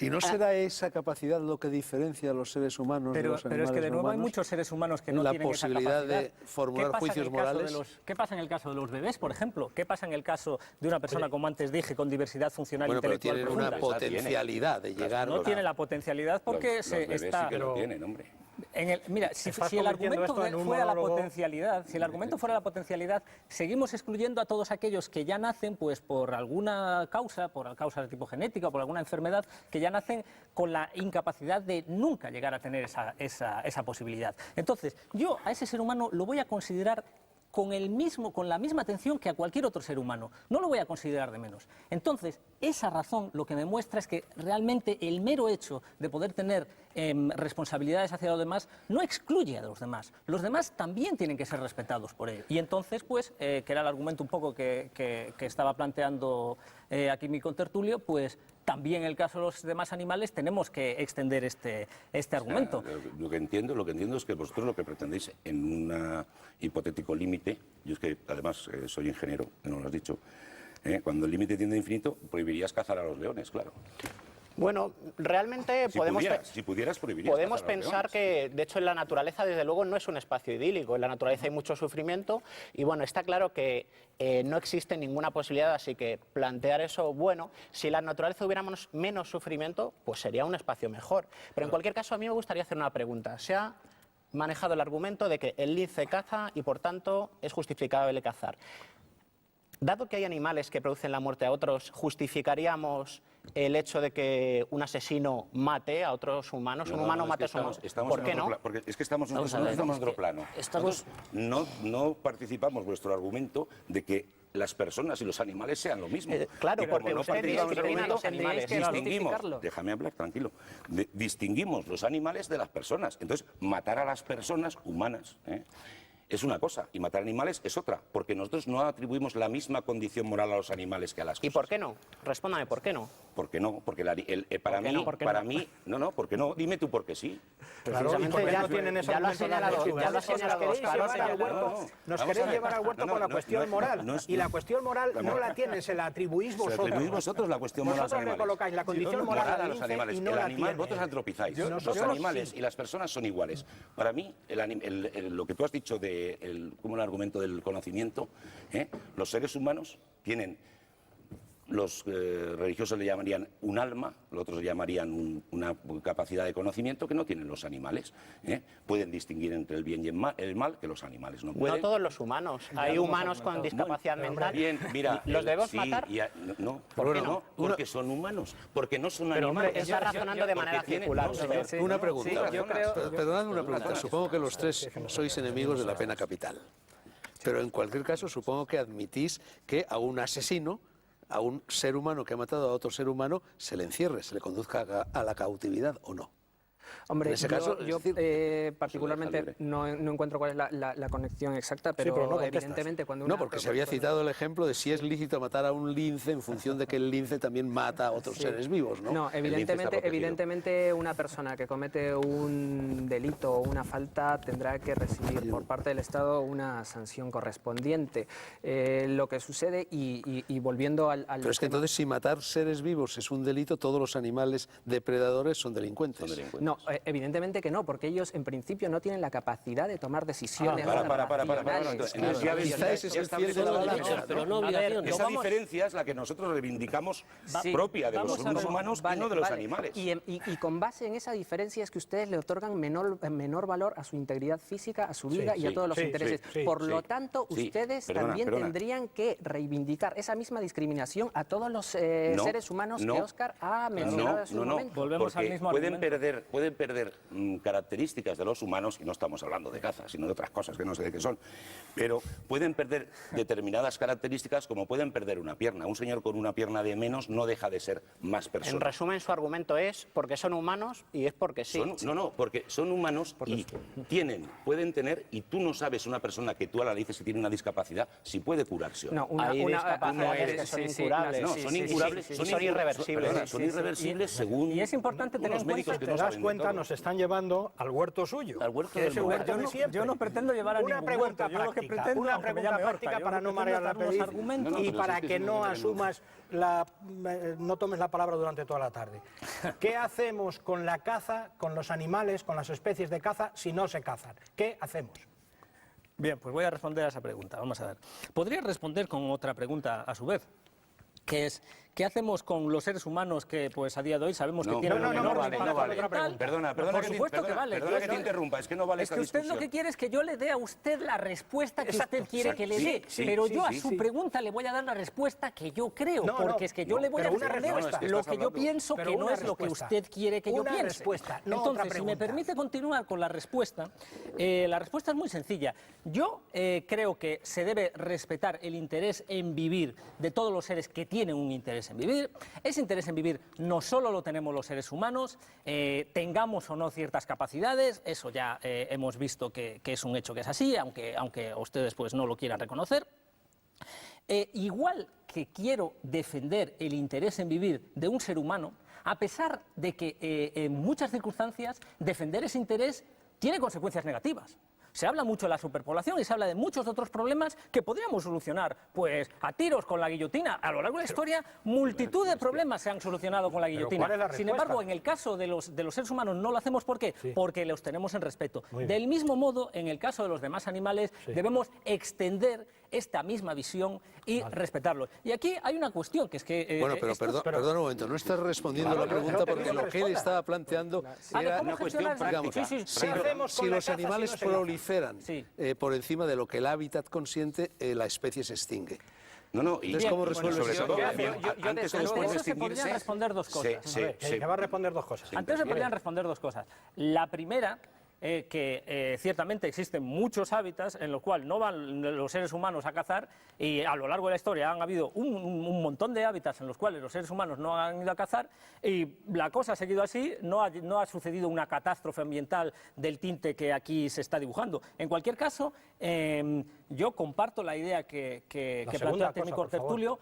¿Y no será esa capacidad lo que diferencia a los seres humanos de los animales pero es que de nuevo humanos? hay muchos seres humanos que no La tienen esa posibilidad capacidad. de formular juicios morales. ¿Qué pasa en el caso de los bebés, por ejemplo? ¿Qué pasa en el caso de una persona, como antes dije, con diversidad funcional Bueno, pero intelectual tienen una profunda? potencialidad de llegar... No tiene la potencialidad porque los se bebés está... sí que lo tienen, hombre. Mira, si Estás el convirtiendo argumento esto en un fuera la monólogo. potencialidad, si el argumento fuera la potencialidad, seguimos excluyendo a todos aquellos que ya nacen, pues por alguna causa, por causa de tipo genética, por alguna enfermedad, que ya nacen con la incapacidad de nunca llegar a tener esa posibilidad. Entonces, yo a ese ser humano lo voy a considerar con la misma atención que a cualquier otro ser humano. No lo voy a considerar de menos. Entonces, esa razón lo que me muestra es que realmente el mero hecho de poder tener responsabilidades hacia los demás no excluye a los demás. Los demás también tienen que ser respetados por ello. Y entonces, pues, que era el argumento un poco que estaba planteando aquí mi contertulio, pues también en el caso de los demás animales tenemos que extender este argumento. Lo que entiendo es que vosotros lo que pretendéis en un hipotético límite, yo es que además soy ingeniero, no lo has dicho, cuando el límite tiende a infinito, prohibirías cazar a los leones, claro. Bueno, realmente Si pudieras prohibirías podemos cazar a los pensar leones. que, de hecho, en la naturaleza, desde luego, no es un espacio idílico. En la naturaleza hay mucho sufrimiento y, bueno, está claro que no existe ninguna posibilidad, así que plantear eso, bueno, si en la naturaleza hubiéramos menos sufrimiento, pues sería un espacio mejor. Pero, en cualquier caso, a mí me gustaría hacer una pregunta. Se ha manejado el argumento de que el lince caza y, por tanto, es justificable cazar. Dado que hay animales que producen la muerte a otros, ¿justificaríamos el hecho de que un asesino mate a otros humanos? Un humano mate a otro humano. ¿Por qué no? Porque es que estamos en Vamos a ver, otro plano. estamos- Nosotros no participamos vuestro argumento de que las personas y los animales sean lo mismo. Claro, Y como porque no usted participamos discrimina del a los argumento, animales. Tendríais que distinguimos, justificarlo. déjame hablar, tranquilo, distinguimos los animales de las personas. Entonces, matar a las personas humanas es una cosa y matar animales es otra, porque nosotros no atribuimos la misma condición moral a los animales que a las cosas. ¿Y por qué no? Respóndame, ¿por qué no? ¿Por qué no? Porque para ¿Por qué mí, no? ¿Por qué para no? mí, no, ¿por qué no? Dime tú por qué sí. Claro, y Precisamente porque ya- no tienen ese ya lo ha argumento señalado, las ya lo ha lechugas. señalado Nos queréis Óscar, llevar al huerto, no, nos vamos a queréis ver. llevar al huerto No, por la no, cuestión no, moral. no es- Y la cuestión moral no la tienen, se la atribuís Se vosotros. la atribuís vosotros la cuestión moral a los Vosotros animales. recolocáis la condición moral a al los lince animales. y no El la animal, tiene. vosotros antropizáis. Los Nosotros animales sí. y las personas son iguales. Para mí, lo que tú has dicho como el argumento del conocimiento, los seres humanos tienen, los religiosos le llamarían un alma, los otros le llamarían una capacidad de conocimiento que no tienen los animales. Pueden distinguir entre el bien y el mal, que los animales no pueden. No todos los humanos. Hay humanos con discapacidad mental. Bien, mira, ¿Los debemos sí, matar? No, ¿Por qué no? no? Porque son humanos, porque no son Pero, hombre, animales. está razonando de manera Porque circular, no, señor. señor. Una pregunta. Sí, yo creo- Perdonadme una pregunta. Supongo que los tres sois enemigos de la pena capital. Pero en cualquier caso, supongo que admitís que a un asesino, a un ser humano que ha matado a otro ser humano, se le encierre, se le conduzca a la cautividad o no. Hombre, En ese caso, yo es decir, particularmente libre. no encuentro cuál es la conexión exacta, pero, pero no contestas. evidentemente cuando No, una- porque se había citado el ejemplo de si es lícito matar a un lince en función de que el lince también mata a otros seres vivos, ¿no? No, lince está evidentemente, protegido. evidentemente una persona que comete un delito o una falta tendrá que recibir por parte del Estado una sanción correspondiente. Lo que sucede, y volviendo al Pero es que tema- entonces si matar seres vivos es un delito, todos los animales depredadores son delincuentes. No, evidentemente que no, porque ellos en principio no tienen la capacidad de tomar decisiones Para. racionales. Entonces, ya ves, Quizá ese es el fiel de la balanza, Pero no A ver, obligaciones. Esa vamos- diferencia es la que nosotros reivindicamos Sí, propia de los vamos a seres ver, humanos vale, y no de los vale. animales. Y con base en esa diferencia es que ustedes le otorgan menor valor a su integridad física, a su vida y a sí, todos los sí, intereses. sí, Por sí. lo tanto, Sí, ustedes perdona, también perdona. tendrían que reivindicar esa misma discriminación a todos los No, seres humanos no, que Óscar ha mencionado hace un momento. Volvemos al porque mismo pueden argumento. perder características de los humanos, y no estamos hablando de caza, sino de otras cosas que no sé de qué son, pero pueden perder determinadas características como pueden perder una pierna. Un señor con una pierna de menos no deja de ser más persona. En resumen, su argumento es porque son humanos y es porque sí. No, porque son humanos y pueden tener, y tú no sabes una persona que tú a la dices que tiene una discapacidad, si puede curarse o no. No, Hay discapacidades que son incurables. No, sí, son sí, incurables, sí, sí, son, sí, son irreversibles. perdona, son irreversibles según Y es importante tener los en cuenta, médicos que Te no das saben de cuenta, todo. nos están llevando al huerto suyo. Al huerto que del es el lugar. huerto de siempre. yo no pretendo llevar a una ningún pregunta huerto. Yo lo que práctica, pretendo, una aunque me pregunta llame práctica Horta, yo para lo no que marear pretendo la es dar los perdiz argumentos. No, y pero para si es que que si no no, asumas no tomes la palabra durante toda la tarde. ¿Qué hacemos con la caza, con los animales, con las especies de caza si no se cazan? ¿Qué hacemos? Bien, pues voy a responder a esa pregunta. Vamos a ver. Podría responder con otra pregunta a su vez, que es ¿qué hacemos con los seres humanos que pues a día de hoy sabemos que tienen un menor vale, impacto no vale. ambiental? Perdona Por supuesto que vale. Perdona que te interrumpa, es que no vale Es esta que usted discusión. lo que quiere es que yo le dé a usted la respuesta que Exacto, usted quiere que le dé. sí, pero sí, yo sí, a su sí. pregunta le voy a dar la respuesta que yo creo, No, porque no, es que yo le voy a pero una responder respuesta. No, es que lo estás que yo hablando. pienso Pero que no una es lo que respuesta. usted quiere que yo Una piense. respuesta, no Entonces, otra si me pregunta. permite continuar con la respuesta es muy sencilla. Yo creo que se debe respetar el interés en vivir de todos los seres que tienen un interés en vivir. Ese interés en vivir no solo lo tenemos los seres humanos, tengamos o no ciertas capacidades, eso ya hemos visto que es un hecho que es así, aunque ustedes pues no lo quieran reconocer. Igual que quiero defender el interés en vivir de un ser humano, a pesar de que en muchas circunstancias defender ese interés tiene consecuencias negativas. Se habla mucho de la superpoblación y se habla de muchos otros problemas que podríamos solucionar, pues a tiros con la guillotina. A lo largo de la historia, multitud de problemas se han solucionado con la guillotina. ¿cuál es la Sin respuesta? embargo, en el caso de los seres humanos no lo hacemos. ¿Por qué? Sí. Porque los tenemos en respeto. Muy bien. Del mismo modo, en el caso de los demás animales, debemos extender esta misma visión y respetarlos. Y aquí hay una cuestión que es que... Bueno, pero perdón un momento, no estás respondiendo la pregunta porque lo que él estaba planteando era ¿cómo gestionar esa- digamos, Sí, sí, si, ¿qué hacemos con si la los caza animales si no se caza? proliferan Sí. por encima de lo que el hábitat consiente, la especie se extingue. No, y Entonces, ¿cómo resuelves sobre eso? todo, Yo antes o Ante después eso de se extinguirse, podrían responder dos cosas. Que va a responder dos cosas. Ante eso se podrían responder dos cosas. La primera, que ciertamente existen muchos hábitats en los cuales no van los seres humanos a cazar, y a lo largo de la historia han habido un montón de hábitats en los cuales los seres humanos no han ido a cazar, y la cosa ha seguido así, no ha sucedido una catástrofe ambiental del tinte que aquí se está dibujando. En cualquier caso, yo comparto la idea que plantea el técnico tertulio.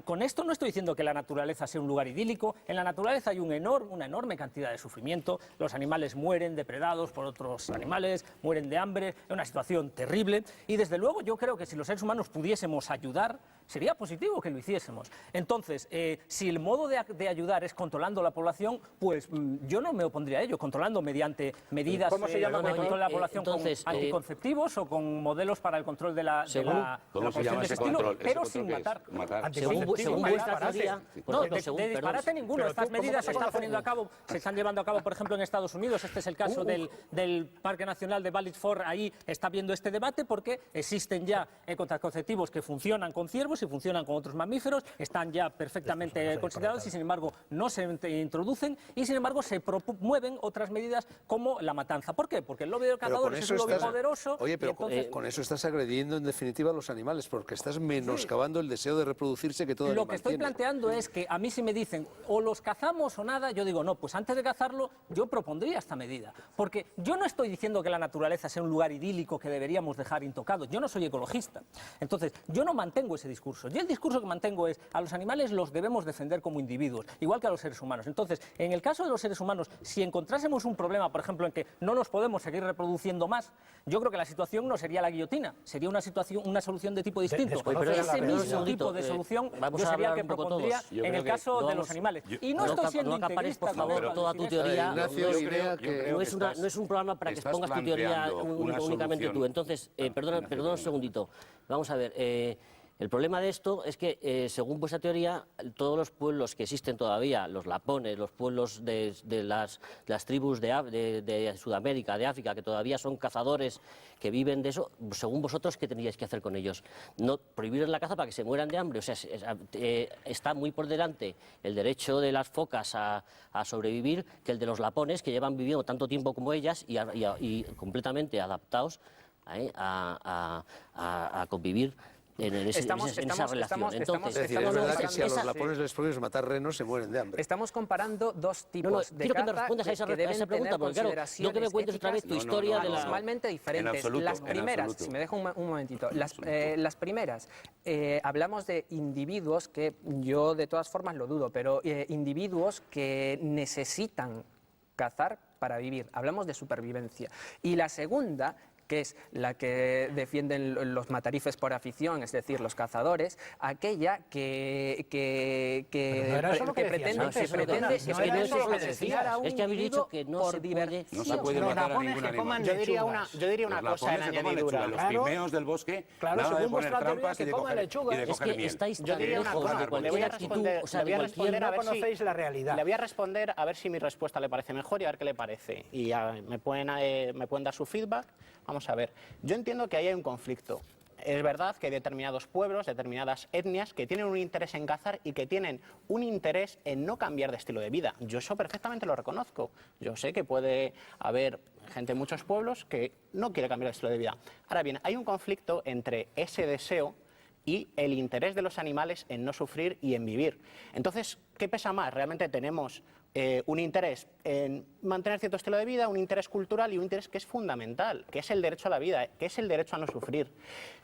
Con esto no estoy diciendo que la naturaleza sea un lugar idílico. En la naturaleza hay una enorme cantidad de sufrimiento. Los animales mueren depredados por otros animales, mueren de hambre, es una situación terrible. Y desde luego yo creo que si los seres humanos pudiésemos ayudar, sería positivo que lo hiciésemos. Entonces, si el modo de ayudar es controlando la población, pues yo no me opondría a ello, controlando mediante medidas ¿Cómo se llama? de control de la población entonces, con anticonceptivos o con modelos para el control de la ¿Cómo se población llama de ese ese estilo, control? ¿Ese pero control sin qué es? matar. Matar. Según vuestra teoría... No, según, de disparate perdón, ninguno. Pero Estas tú, ¿cómo medidas se lo están haces? poniendo a cabo, se están llevando a cabo, por ejemplo, en Estados Unidos. Este es el caso del Parque Nacional de Valleys Forge. Ahí está habiendo este debate porque existen ya contraconceptivos que funcionan con ciervos y funcionan con otros mamíferos, están ya perfectamente considerados y, sin embargo, no se introducen y, sin embargo, se promueven otras medidas como la matanza. ¿Por qué? Porque el lobby de Pero cazadores es un lobby poderoso. Oye, pero y entonces, con eso estás agrediendo en definitiva a los animales, porque estás menoscabando el deseo de reproducirse que todo lo animal que estoy tiene. planteando es que a mí si me dicen o los cazamos o nada, yo digo no, pues antes de cazarlo yo propondría esta medida. Porque yo no estoy diciendo que la naturaleza sea un lugar idílico que deberíamos dejar intocado. Yo no soy ecologista. Entonces, yo no mantengo ese discurso. Yo el discurso que mantengo es a los animales los debemos defender como individuos, igual que a los seres humanos. Entonces, en el caso de los seres humanos, si encontrásemos un problema, por ejemplo, en que no nos podemos seguir reproduciendo más, yo creo que la situación no sería la guillotina, sería una solución de tipo distinto. desconoces Ese la mismo realidad. tipo de solución vamos yo a sería el hablar que un poco propondría todos. Yo en creo el que caso de vamos- los animales. Y no No estoy cap- siendo no acapares, integrista por favor, con toda tu decir eso. teoría. Ignacio, Yo Guinea, creo que- que No es un programa para que estás expongas tu teoría planteando una únicamente tú. solución. Entonces, perdona un segundito. Vamos a ver. El problema de esto es que, según vuestra teoría, todos los pueblos que existen todavía, los lapones, los pueblos de las tribus de Sudamérica, de África, que todavía son cazadores, que viven de eso, según vosotros, ¿qué tendríais que hacer con ellos? No prohibirles la caza para que se mueran de hambre. O sea, está muy por delante el derecho de las focas a sobrevivir que el de los lapones, que llevan viviendo tanto tiempo como ellas y completamente adaptados a convivir en esa relación. Entonces, Es decir, es verdad que si a los lapones les prohíbes matar renos, se mueren de hambre. Estamos comparando dos tipos No, de quiero que me caza respondas a esa deben pregunta, tener porque claro, no que me cuentes otra vez tu consideraciones historia éticas de la... abismalmente diferentes. absoluto, Las en primeras, absoluto. si me dejo un momentito, las primeras, hablamos de individuos que yo de todas formas lo dudo, pero individuos que necesitan cazar para vivir. Hablamos de supervivencia. Y la segunda, que es la que defienden los matarifes por afición, es decir, los cazadores, aquella que Pero no era eso lo que decías pretende, antes, pretende eso no era eso lo que asesinar a un Es que habéis dicho individuo que no por se puede... diversión. No se puede Los matar a lapones ningún que coman animal. Yo diría una Los cosa en lapones se coman añadidura. lechuga, Claro. los pigmeos del bosque, Claro, nada de según poner vuestra teoría, trampas y que de coman coger, lechuga. y de Es Es coger que miel. estáis Yo tan diría una lejos cosa, de le voy cualquier a actitud, responder, o sea, le voy a de cualquier... responder a No ver si conocéis la realidad. le voy a responder a ver si mi respuesta le parece mejor y a ver qué le parece. Y me pueden dar su feedback. Vamos a ver. Yo entiendo que ahí hay un conflicto. Es verdad que hay determinados pueblos, determinadas etnias que tienen un interés en cazar y que tienen un interés en no cambiar de estilo de vida. Yo eso perfectamente lo reconozco. Yo sé que puede haber gente en muchos pueblos que no quiere cambiar de estilo de vida. Ahora bien, hay un conflicto entre ese deseo y el interés de los animales en no sufrir y en vivir. Entonces, ¿qué pesa más? Realmente tenemos un interés en mantener cierto estilo de vida, un interés cultural y un interés que es fundamental, que es el derecho a la vida, que es el derecho a no sufrir.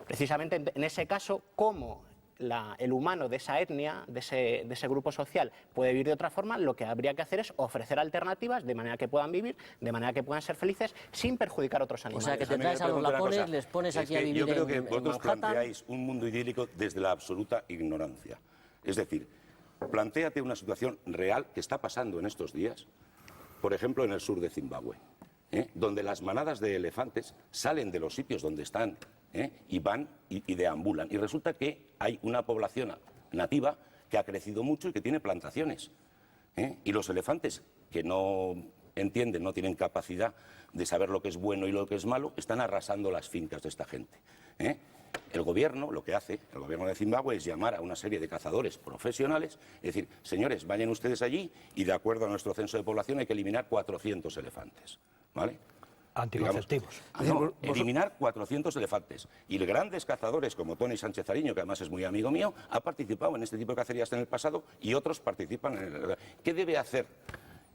Precisamente en ese caso, ¿cómo el humano de esa etnia, de ese grupo social, puede vivir de otra forma, lo que habría que hacer es ofrecer alternativas de manera que puedan vivir, de manera que puedan ser felices, sin perjudicar a otros O animales. sea, que te traes a los lapones, les pones aquí a vivir yo creo que en vosotros Manhattan. planteáis un mundo idílico desde la absoluta ignorancia. Es decir, plantéate una situación real que está pasando en estos días, por ejemplo, en el sur de Zimbabue, donde las manadas de elefantes salen de los sitios donde están y van y deambulan. Y resulta que hay una población nativa que ha crecido mucho y que tiene plantaciones. Y los elefantes, que no entienden, no tienen capacidad de saber lo que es bueno y lo que es malo, están arrasando las fincas de esta gente. El gobierno, lo que hace, el gobierno de Zimbabue, es llamar a una serie de cazadores profesionales, es decir, señores, vayan ustedes allí y de acuerdo a nuestro censo de población hay que eliminar 400 elefantes, ¿vale? Anticonceptivos. No, eliminar 400 elefantes. Y grandes cazadores como Tony Sánchez Ariño, que además es muy amigo mío, ha participado en este tipo de cacerías en el pasado y otros participan en el... ¿Qué debe hacer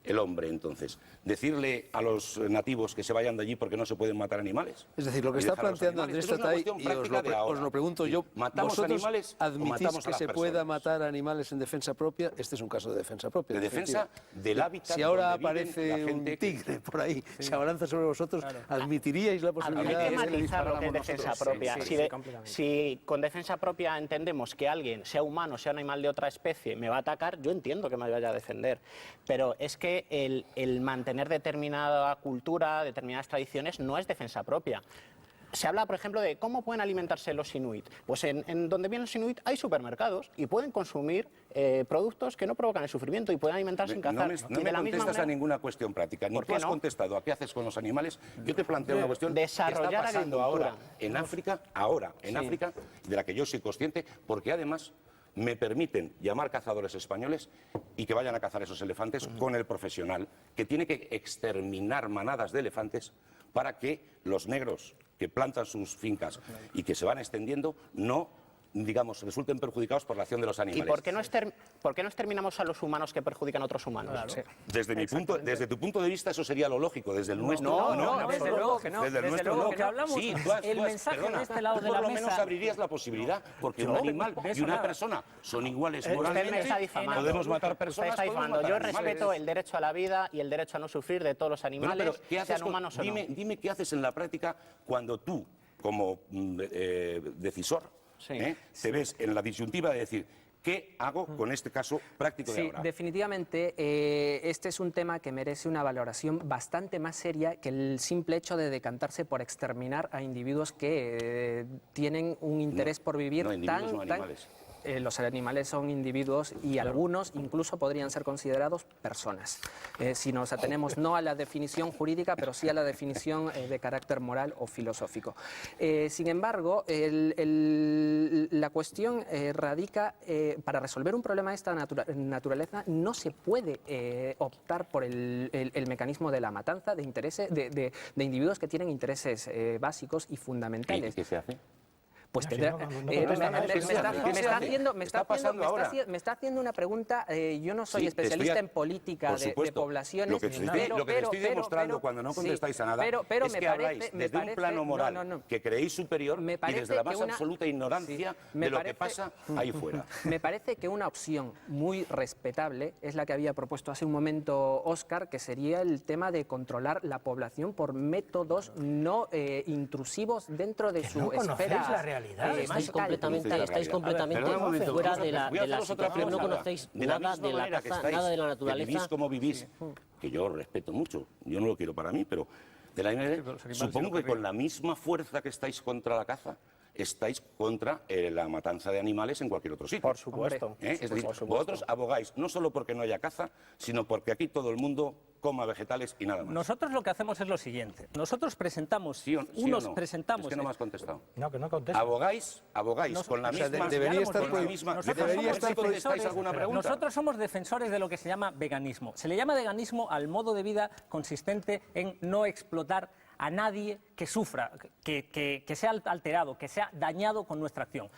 el hombre entonces? ¿Decirle a los nativos que se vayan de allí porque no se pueden matar animales? Es decir, lo que ¿Y está dejar a los planteando animales? Andrés Eso es una Tatay, cuestión y práctica de ahora. os lo pregunto yo, ¿matamos ¿vosotros animales o admitís matamos a que las se personas? pueda matar animales en defensa propia? Este es un caso de defensa propia. De defensa del hábitat. Si ahora donde viven aparece la un gente tigre por ahí, se abalanza sobre vosotros, ¿admitiríais la Hay posibilidad que de que le matizar lo que es disparáramos defensa nosotros? propia. Sí, si, sí, completamente. si con defensa propia entendemos que alguien, sea humano, sea un animal de otra especie, me va a atacar, yo entiendo que me vaya a defender. Pero es que el mantener determinada cultura, determinadas tradiciones, no es defensa propia. Se habla, por ejemplo, de cómo pueden alimentarse los inuit. Pues en donde vienen los inuit hay supermercados y pueden consumir productos que no provocan el sufrimiento y pueden alimentarse sin cazar. No Y me de la misma contestas a manera, ninguna cuestión práctica. Ni ¿por tú qué has no? contestado a qué haces con los animales. Yo te planteo una cuestión Desarrollar que está pasando agricultura. ahora en África, África, de la que yo soy consciente, porque además me permiten llamar cazadores españoles y que vayan a cazar esos elefantes con el profesional, que tiene que exterminar manadas de elefantes para que los negros que plantan sus fincas y que se van extendiendo no, digamos, resulten perjudicados por la acción de los animales. ¿Y por qué no exterminamos a los humanos que perjudican a otros humanos? Sí. Desde tu punto de vista eso sería lo lógico, desde el nuestro no, desde luego que no. Desde el Desde nuestro luego no. que hablamos, Sí, el mensaje de este lado tú de la por lo menos mesa- abrirías la posibilidad, porque un animal de y eso una nada. persona son iguales Usted moralmente. me está difamando. Podemos matar Usted personas, está podemos difamando. matar Yo animales. respeto el derecho a la vida y el derecho a no sufrir de todos los Bueno, animales, pero ¿qué haces sean con- humanos o no. dime qué haces en la práctica cuando tú, como decisor, Sí. te ves en la disyuntiva de decir, ¿qué hago con este caso práctico de Sí, ahora? definitivamente este es un tema que merece una valoración bastante más seria que el simple hecho de decantarse por exterminar a individuos que tienen un interés por vivir no, individuos no, animales. Los animales son individuos y algunos incluso podrían ser considerados personas. Si nos atenemos no a la definición jurídica, pero sí a la definición de carácter moral o filosófico. Sin embargo, la cuestión radica, para resolver un problema de esta naturaleza, no se puede optar por el mecanismo de la matanza de intereses de individuos que tienen intereses básicos y fundamentales. ¿Y qué se hace? Pues No, sí, tendrá- no, no, no, me no, está haciendo una pregunta. Yo no soy Sí, especialista en política por de supuesto. poblaciones. Lo que te estoy demostrando cuando no contestáis a nada es que habláis desde un plano moral que creéis superior Me y parece desde la que más absoluta ignorancia de lo que pasa ahí fuera. Me parece que una opción muy respetable es la que había propuesto hace un momento Óscar, que sería el tema de controlar la población por métodos no intrusivos dentro de su no conocéis esfera. la realidad. Estáis vital. completamente Perdona un momento, fuera vamos a de la haceros otra situación, no pregunta. conocéis De la nada misma de la manera que caza, estáis, nada de la que naturaleza. vivís como vivís, que yo respeto mucho, yo no lo quiero para mí, pero de la manera, supongo que con la misma fuerza que estáis contra la caza, estáis contra la matanza de animales en cualquier otro sitio. Por supuesto. Es decir, por supuesto. vosotros abogáis no solo porque no haya caza, sino porque aquí todo el mundo coma vegetales y nada más. Nosotros lo que hacemos es lo siguiente. Nosotros presentamos ¿Sí o no? presentamos Es que no me has contestado. No, que no contesta. Abogáis con la o sea, misma... debería estar con la prohibido. misma... Nosotros debería somos estar prohibido. ¿Contestáis alguna pregunta? Nosotros somos defensores de lo que se llama veganismo. Se le llama veganismo al modo de vida consistente en no explotar a nadie que sufra, que sea alterado, que sea dañado con nuestra acción.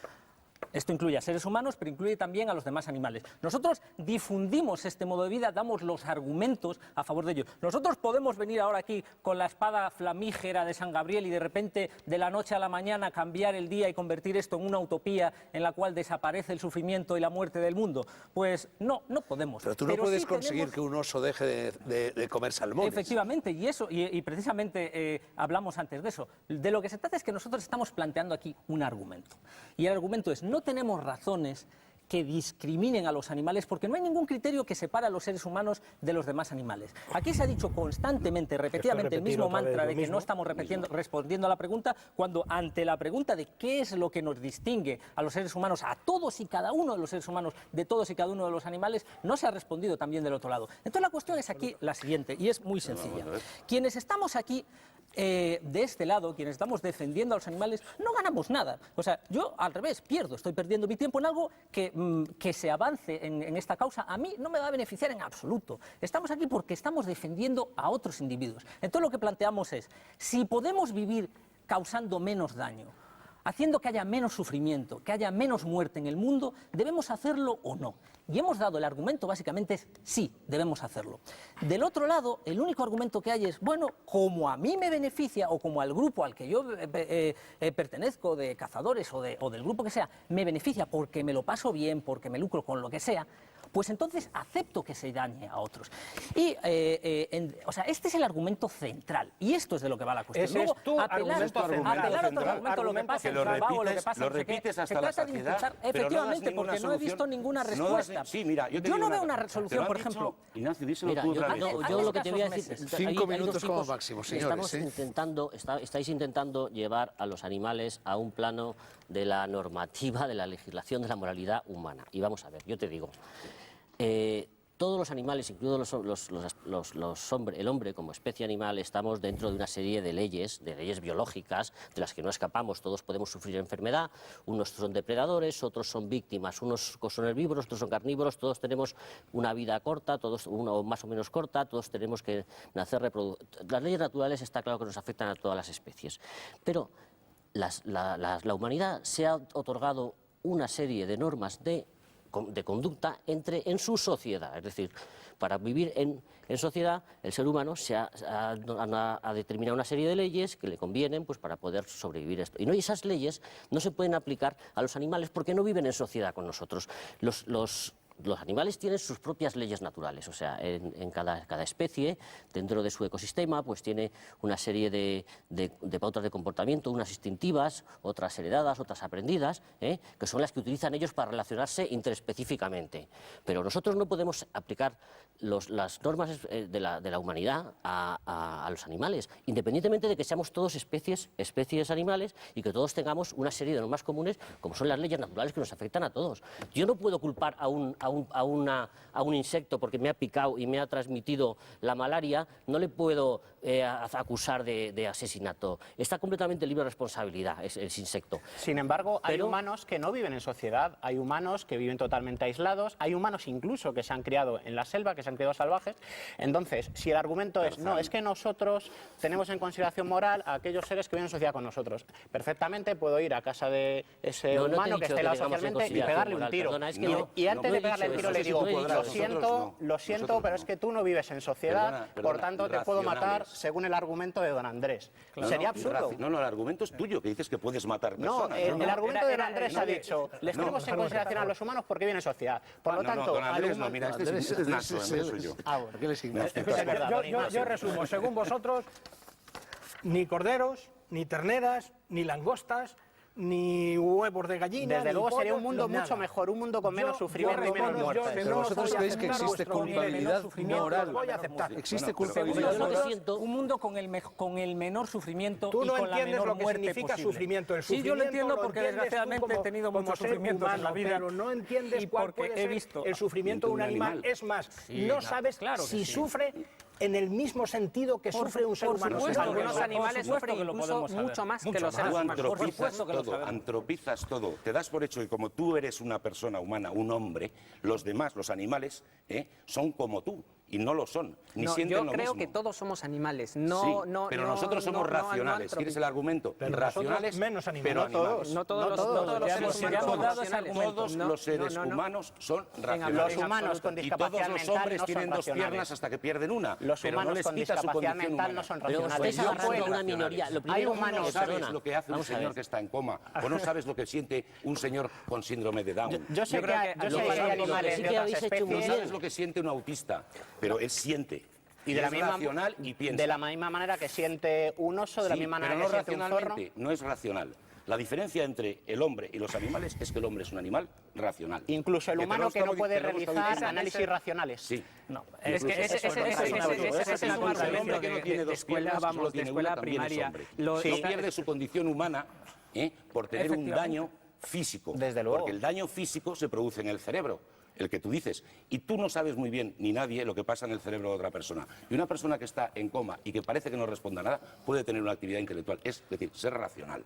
Esto incluye a seres humanos, pero incluye también a los demás animales. Nosotros difundimos este modo de vida, damos los argumentos a favor de ello. Nosotros podemos venir ahora aquí con la espada flamígera de San Gabriel y de repente, de la noche a la mañana, cambiar el día y convertir esto en una utopía en la cual desaparece el sufrimiento y la muerte del mundo. Pues no, no podemos. Pero tú no puedes conseguir que un oso deje de comer salmones. Efectivamente, y precisamente hablamos antes de eso. De lo que se trata es que nosotros estamos planteando aquí un argumento. Y el argumento es, no tenemos razones que discriminen a los animales porque no hay ningún criterio que separe a los seres humanos de los demás animales. Aquí se ha dicho constantemente, repetidamente, el mismo mantra de que no estamos respondiendo a la pregunta, cuando ante la pregunta de qué es lo que nos distingue a los seres humanos, a todos y cada uno de los seres humanos, de todos y cada uno de los animales, no se ha respondido también del otro lado. Entonces la cuestión es aquí la siguiente, y es muy sencilla. Quienes estamos aquí de este lado, quienes estamos defendiendo a los animales, no ganamos nada. O sea, yo al revés, pierdo, estoy perdiendo mi tiempo en algo que se avance en esta causa. A mí no me va a beneficiar en absoluto. Estamos aquí porque estamos defendiendo a otros individuos. Entonces lo que planteamos es, si podemos vivir causando menos daño, haciendo que haya menos sufrimiento, que haya menos muerte en el mundo, ¿debemos hacerlo o no? Y hemos dado el argumento, básicamente es sí, debemos hacerlo. Del otro lado, el único argumento que hay es, bueno, como a mí me beneficia, o como al grupo al que yo pertenezco, de cazadores o del grupo que sea, me beneficia porque me lo paso bien, porque me lucro con lo que sea, pues entonces acepto que se dañe a otros. Y, o sea, este es el argumento central, y esto es de lo que va la cuestión. Ese Luego, es tu argumento argumento, lo que pasa en Bilbao, lo que pasa lo en no sé qué, repites se hasta la trata de saciedad, intentar, pero efectivamente, porque no he visto ninguna respuesta. Sí, mira, yo no veo una resolución, por ejemplo. Ignacio, díselo Mira, tú otra vez. yo lo que te voy a decir... 5 minutos como máximo, señores. Estáis intentando llevar a los animales a un plano de la normativa, de la legislación, de la moralidad humana. Y vamos a ver, yo te digo... todos los animales, incluido el hombre como especie animal, estamos dentro de una serie de leyes biológicas, de las que no escapamos. Todos podemos sufrir enfermedad, unos son depredadores, otros son víctimas, unos son herbívoros, otros son carnívoros, todos tenemos una vida corta, todos una más o menos corta, todos tenemos que nacer, reproducir. Las leyes naturales está claro que nos afectan a todas las especies, pero la humanidad se ha otorgado una serie de normas de conducta en su sociedad. Es decir, para vivir en sociedad, el ser humano ha determinado una serie de leyes que le convienen pues, para poder sobrevivir esto. Y esas leyes no se pueden aplicar a los animales porque no viven en sociedad con nosotros. Los animales tienen sus propias leyes naturales, o sea, en cada especie, dentro de su ecosistema, pues tiene una serie de pautas de comportamiento, unas instintivas, otras heredadas, otras aprendidas, que son las que utilizan ellos para relacionarse interespecíficamente. Pero nosotros no podemos aplicar las normas de la humanidad a los animales, independientemente de que seamos todos especies animales y que todos tengamos una serie de normas comunes, como son las leyes naturales que nos afectan a todos. Yo no puedo culpar a un insecto porque me ha picado y me ha transmitido la malaria, no le puedo acusar de asesinato. Está completamente libre de responsabilidad ese insecto. Sin embargo, hay humanos que no viven en sociedad, hay humanos que viven totalmente aislados, hay humanos incluso que se han criado en la selva, que se han criado salvajes. Entonces, si el argumento es, no, es que nosotros tenemos en consideración moral a aquellos seres que viven en sociedad con nosotros, perfectamente puedo ir a casa de ese humano que esté aislado socialmente y pegarle un tiro. Perdona, y antes de pegarle el tiro le digo, lo siento, pero es que tú no vives en sociedad, por tanto te puedo matar según el argumento de don Andrés. Sería absurdo. No, el argumento es tuyo, que dices que puedes matar personas. No, el argumento de don Andrés ha dicho, les tenemos en consideración a los humanos porque viven en sociedad. Por lo tanto, don Andrés, no, mira, este es Ignacio, Andrés soy yo. ¿Qué les Ignacio? Yo resumo, según vosotros, ni corderos, ni terneras, ni langostas, ni huevos de gallina. Desde luego sería un mundo mucho mejor, un mundo con menos sufrimiento y menos muertes. Pero vosotros creéis que existe culpabilidad moral. Existe culpabilidad moral. Un mundo con el menor sufrimiento y con la menor muerte. Tú no entiendes lo que significa sufrimiento. El sí, yo lo entiendo porque desgraciadamente he tenido muchos sufrimientos en la vida. Pero no entiendes cuál puede ser el sufrimiento de un animal. Es más, no sabes si sufre en el mismo sentido que sufre un ser humano. Algunos animales sufren incluso mucho más que los seres humanos. Por supuesto que antropizas todo. Te das por hecho que como tú eres una persona humana, un hombre, los demás, los animales, son como tú. y no lo son, ni No, sienten yo lo creo mismo. que todos somos animales. Sí, No, pero nosotros somos racionales. ¿Quieres el argumento? Pero racionales, nosotros menos animales. pero No todos. animales. No todos los ya seres hemos humanos son dado ese racionales. argumento. Todos No, los seres no, no. humanos son Los racionales. humanos con Y discapacidad todos los mental hombres no son tienen 2 racionales. piernas hasta que pierden una. Los pero no humanos les con quita su discapacidad condición mental humana. no son Pero racionales. estáis No hablando de pueden. una minoría. Lo Hay primero, humanos, No una sabes persona. lo que hace un Vamos a señor ver. que está en coma, o no sabes lo que siente un señor con síndrome de Down. Yo sé Yo creo que que lo hay que animales sí de que otras habéis hecho muy No especies bien. sabes lo que siente un autista, pero él siente. y de la es misma racional y piensa. de la misma manera que siente un oso, de la Sí, misma pero manera no que siente un zorro. racionalmente, no es racional. La diferencia entre el hombre y los animales es que el hombre es un animal racional. Incluso el Que te humano lo que no estamos- puede te lo estamos realizar diciendo. análisis racionales. Sí. No, es que ese es Hay una un hombre contradicción que no tiene de 2 escuela, piernas, vamos, solo de tiene escuela una, también es primaria. hombre. Lo- No sí. pierde su condición humana por tener un Efectivamente. daño físico. Desde luego. Porque el daño físico se produce en el cerebro, el que tú dices. Y tú no sabes muy bien, ni nadie, lo que pasa en el cerebro de otra persona. Y una persona que está en coma y que parece que no responde a nada, puede tener una actividad intelectual. Es decir, ser racional.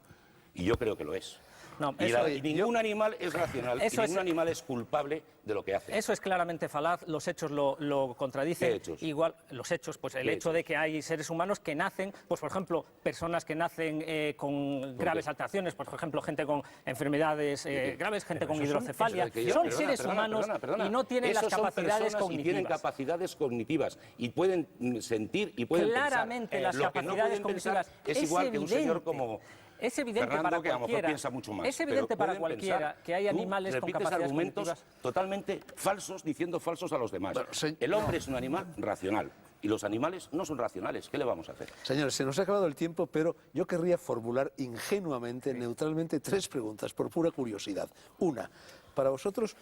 Y yo creo que lo es. No, Y, eso- y ningún animal es racional, y Eso es- ningún animal es culpable de lo que hace. Eso es claramente falaz, los hechos lo contradicen. ¿Qué hechos? Igual, los hechos, pues el ¿Qué hecho hechos? de que hay seres humanos que nacen, pues por ejemplo, personas que nacen con graves alteraciones, pues, por ejemplo, gente con enfermedades graves, gente con hidrocefalia, son seres humanos y no tienen las Esos son capacidades personas y tienen cognitivas. capacidades cognitivas y pueden sentir y pueden Claramente pensar. las Lo que no capacidades pueden pensar cognitivas es igual que un señor evidente. como Es evidente Fernando, para que a lo mejor cualquiera. piensa mucho más. Es evidente pero para pueden cualquiera pensar. que hay Tú animales con repites capacidades argumentos cognitivas. totalmente falsos, diciendo falsos a los demás. Bueno, El hombre es un animal racional y los animales no son racionales. ¿Qué le vamos a hacer? Señores, se nos ha acabado el tiempo, pero yo querría formular ingenuamente, neutralmente, 3 preguntas, por pura curiosidad. Una, para vosotros,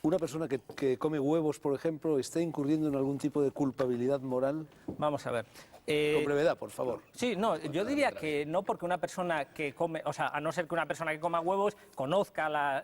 ¿una persona que come huevos, por ejemplo, está incurriendo en algún tipo de culpabilidad moral? Vamos a ver. Con brevedad, por favor. Sí, no, yo diría que no, porque una persona que come, o sea, a no ser que una persona que coma huevos conozca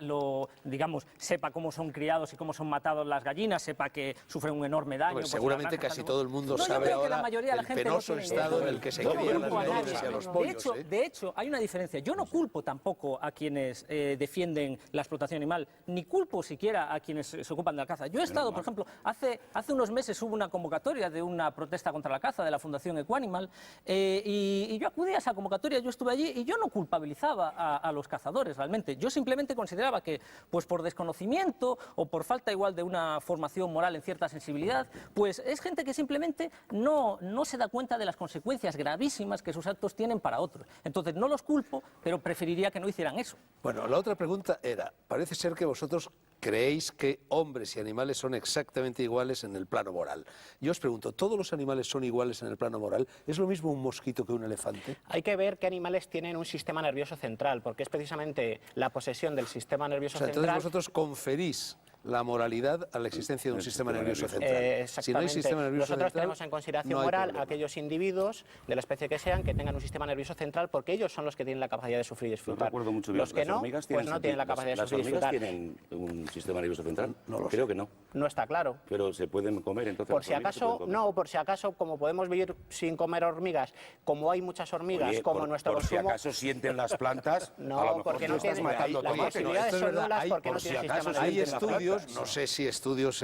digamos, sepa cómo son criados y cómo son matados las gallinas, sepa que sufren un enorme daño. Pues pues, seguramente las granjas, casi tal, todo el mundo no, yo sabe creo que ahora la mayoría de la el gente no penoso tiene estado idea. en el que se Yo crían culpo las a gallinas nadie. y a los pollos. De hecho, hay una diferencia. Yo no culpo tampoco a quienes defienden la explotación animal, ni culpo siquiera a quienes se ocupan de la caza. Yo he estado, por ejemplo, hace unos meses hubo una convocatoria de una protesta contra la caza de la Fundación Equanimal y yo acudí a esa convocatoria, yo estuve allí y yo no culpabilizaba a los cazadores realmente. Yo simplemente consideraba que, pues por desconocimiento o por falta igual de una formación moral en cierta sensibilidad, pues es gente que simplemente no se da cuenta de las consecuencias gravísimas que sus actos tienen para otros. Entonces no los culpo, pero preferiría que no hicieran eso. Bueno, la otra pregunta era, parece ser que vosotros creéis que hombres y animales son exactamente iguales en el plano moral. Yo os pregunto, ¿todos los animales son iguales en el plano moral? ¿Es lo mismo un mosquito que un elefante? Hay que ver qué animales tienen un sistema nervioso central, porque es precisamente la posesión del sistema nervioso O sea, entonces central. vosotros conferís la moralidad a la existencia de un sistema nervioso central. Exactamente. Si no hay sistema nervioso Nosotros central, tenemos en consideración no hay moral problema. aquellos individuos de la especie que sean que tengan un sistema nervioso central, porque ellos son los que tienen la capacidad de sufrir y No disfrutar. recuerdo mucho bien. Los que ¿Las no, hormigas pues no tienen la capacidad de las sufrir y hormigas disfrutar. tienen un sistema nervioso central? No lo Creo sé. que no. No está claro. Pero se pueden comer, entonces. Por las si hormigas se acaso, pueden comer. no, por si acaso, como podemos vivir sin comer hormigas, como hay muchas hormigas, Oye, como por, nuestro por si consumo. acaso sienten las plantas, No, a lo mejor porque tú no estás tienen- matando las tomates. posibilidades esto es son verdad, nulas hay- porque no por si tienen acaso sistema Hay nervioso sienten las estudios, plantas. no sé si estudios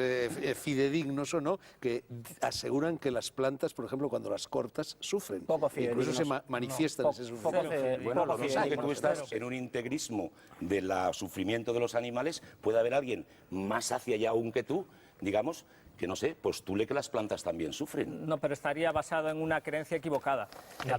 fidedignos o no, que aseguran que las plantas, por ejemplo, cuando las cortas, sufren. Poco Incluso se fidedignos. manifiestan No, ese poco sufrimiento. fidedignos. Bueno, lo Poco mismo que tú fidedignos. estás en un integrismo del sufrimiento de los animales, puede haber alguien más hacia allá aún que tú, digamos, que no sé, postule que las plantas también sufren. No, pero estaría basado en una creencia equivocada.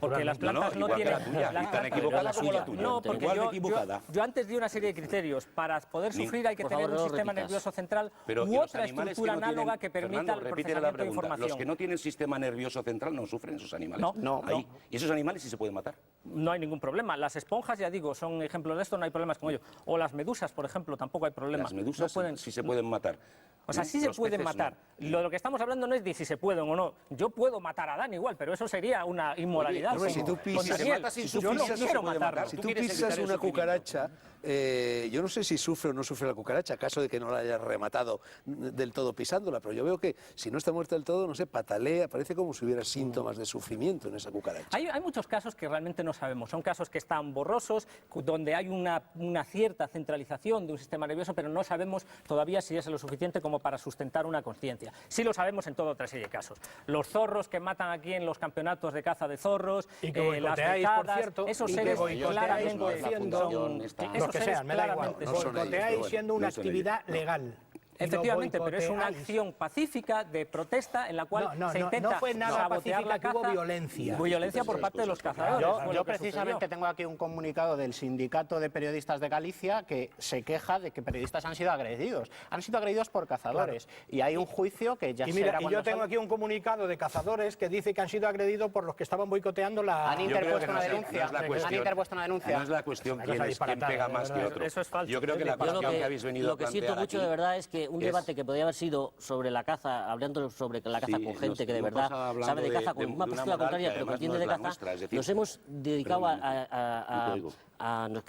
Porque las No, no, plantas no, igual que tienen... la tuya, las y tan plantas- equivocada como la tuya. No, porque Igual de yo equivocada. antes di una serie de criterios. Para poder sufrir hay que por tener favor, un no lo sistema repitas. nervioso central Pero u ¿y los otra animales estructura que no tienen- análoga que permita Fernando, el repítele la procesamiento de pregunta. información. Los que no tienen sistema nervioso central no sufren, esos animales. No. No, Ahí. no. Y esos animales sí se pueden matar. No hay ningún problema. Las esponjas, ya digo, son ejemplos de esto, no hay problemas con ello. O las medusas, por ejemplo, tampoco hay problema. Las medusas No pueden- sí se pueden matar. O sea, ¿no? sí se Los pueden peces matar. no. Lo que estamos hablando no es de si se pueden o no. Yo puedo matar a Adán igual, pero eso sería una inmoralidad. Oye, como- si tú con pisas- Daniel. si yo tú no pisas, no se quiero puede matarlo. matar. Si Tú tú quieres pisas evitar el una sufrimiento. cucaracha, yo no sé si sufre o no sufre la cucaracha, acaso de que no la haya rematado del todo pisándola, pero yo veo que si no está muerta del todo, no sé, patalea, parece como si hubiera síntomas de sufrimiento en esa cucaracha. Hay muchos casos que realmente no sabemos. Son casos que están borrosos, donde hay una cierta centralización de un sistema nervioso, pero no sabemos todavía si es lo suficiente como para sustentar una conciencia. Sí lo sabemos en toda otra serie de casos. Los zorros que matan aquí en los campeonatos de caza de zorros, y que las boicoteáis, por becadas, cierto, esos y que seres boicoteáis claramente siendo esos los que seres sean, me da igual, claramente son boicoteáis siendo una no son actividad legal. Y lo Efectivamente, pero es una boicoteáis. acción pacífica de protesta en la cual se intenta no fue nada sabotear la pacífica, que hubo caza. violencia. Violencia por parte de los cazadores. fue Yo lo que precisamente sucedió. tengo aquí un comunicado del Sindicato de Periodistas de Galicia que se queja de que periodistas han sido agredidos. Han sido agredidos por cazadores. Y hay un juicio que ya Y mira, será y cuando yo tengo salga. aquí un comunicado de cazadores que dice que han sido agredidos por los que estaban boicoteando la... Han interpuesto una denuncia. Han interpuesto una denuncia. No es la cuestión Una quién cosa es, quién disparatada, pega de más que verdad. otro. Eso es falso. Yo creo que la Yo cuestión lo que habéis venido lo a que plantear siento mucho aquí de verdad es que un es- debate que podría haber sido sobre la caza, hablando sobre la caza Sí, con gente que de hemos verdad pasado hablando sabe de caza de con una una postura moral contraria, que pero que además entiende no de es la caza, nuestra, es decir, nos hemos dedicado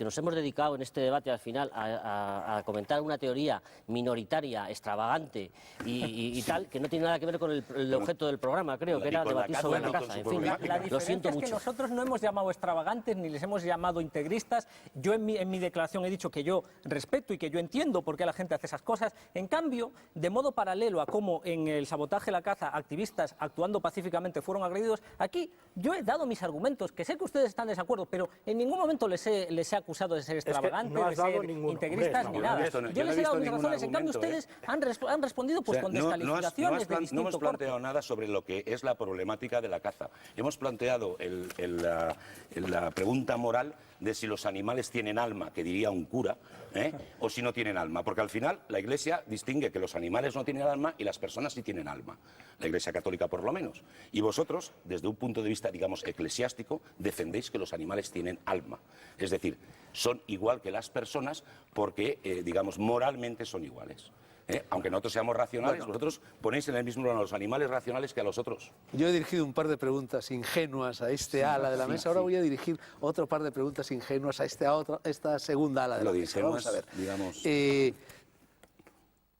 nos hemos dedicado en este debate al final a comentar una teoría minoritaria, extravagante y tal, que no tiene nada que ver con el objeto del programa, creo, que era con la debatir caza, sobre no la con caza. su En fin, problemática. La lo siento diferencia es que mucho. nosotros no hemos llamado extravagantes ni les hemos llamado integristas. Yo en mi declaración he dicho que yo respeto y que yo entiendo por qué la gente hace esas cosas. En cambio, de modo paralelo a cómo en el sabotaje de la caza activistas actuando pacíficamente fueron agredidos, aquí yo he dado mis argumentos, que sé que ustedes están de desacuerdo, pero en ningún momento les he acusado de ser extravagantes, no has de dado ser ninguno. integristas Hombre, ni no, nada. yo no he Yo les he visto dado mis ningún razones, en cambio argumento, ustedes han respondido pues, O sea, con no descalificaciones de no distinto hemos corte. planteado nada sobre lo que es la problemática de la caza. Hemos planteado la pregunta moral de si los animales tienen alma, que diría un cura, o si no tienen alma. Porque al final la Iglesia distingue que los animales no tienen alma y las personas sí tienen alma. La Iglesia católica por lo menos. Y vosotros, desde un punto de vista, digamos, eclesiástico, defendéis que los animales tienen alma. Es decir, son igual que las personas porque, digamos, moralmente son iguales. Aunque nosotros seamos racionales, vosotros ponéis en el mismo plano a los animales racionales que a los otros. Yo he dirigido un par de preguntas ingenuas a este ala de la mesa. Ahora voy a dirigir otro par de preguntas ingenuas a esta segunda ala de la Lo de mesa. Vamos a ver. ingenuas, digamos.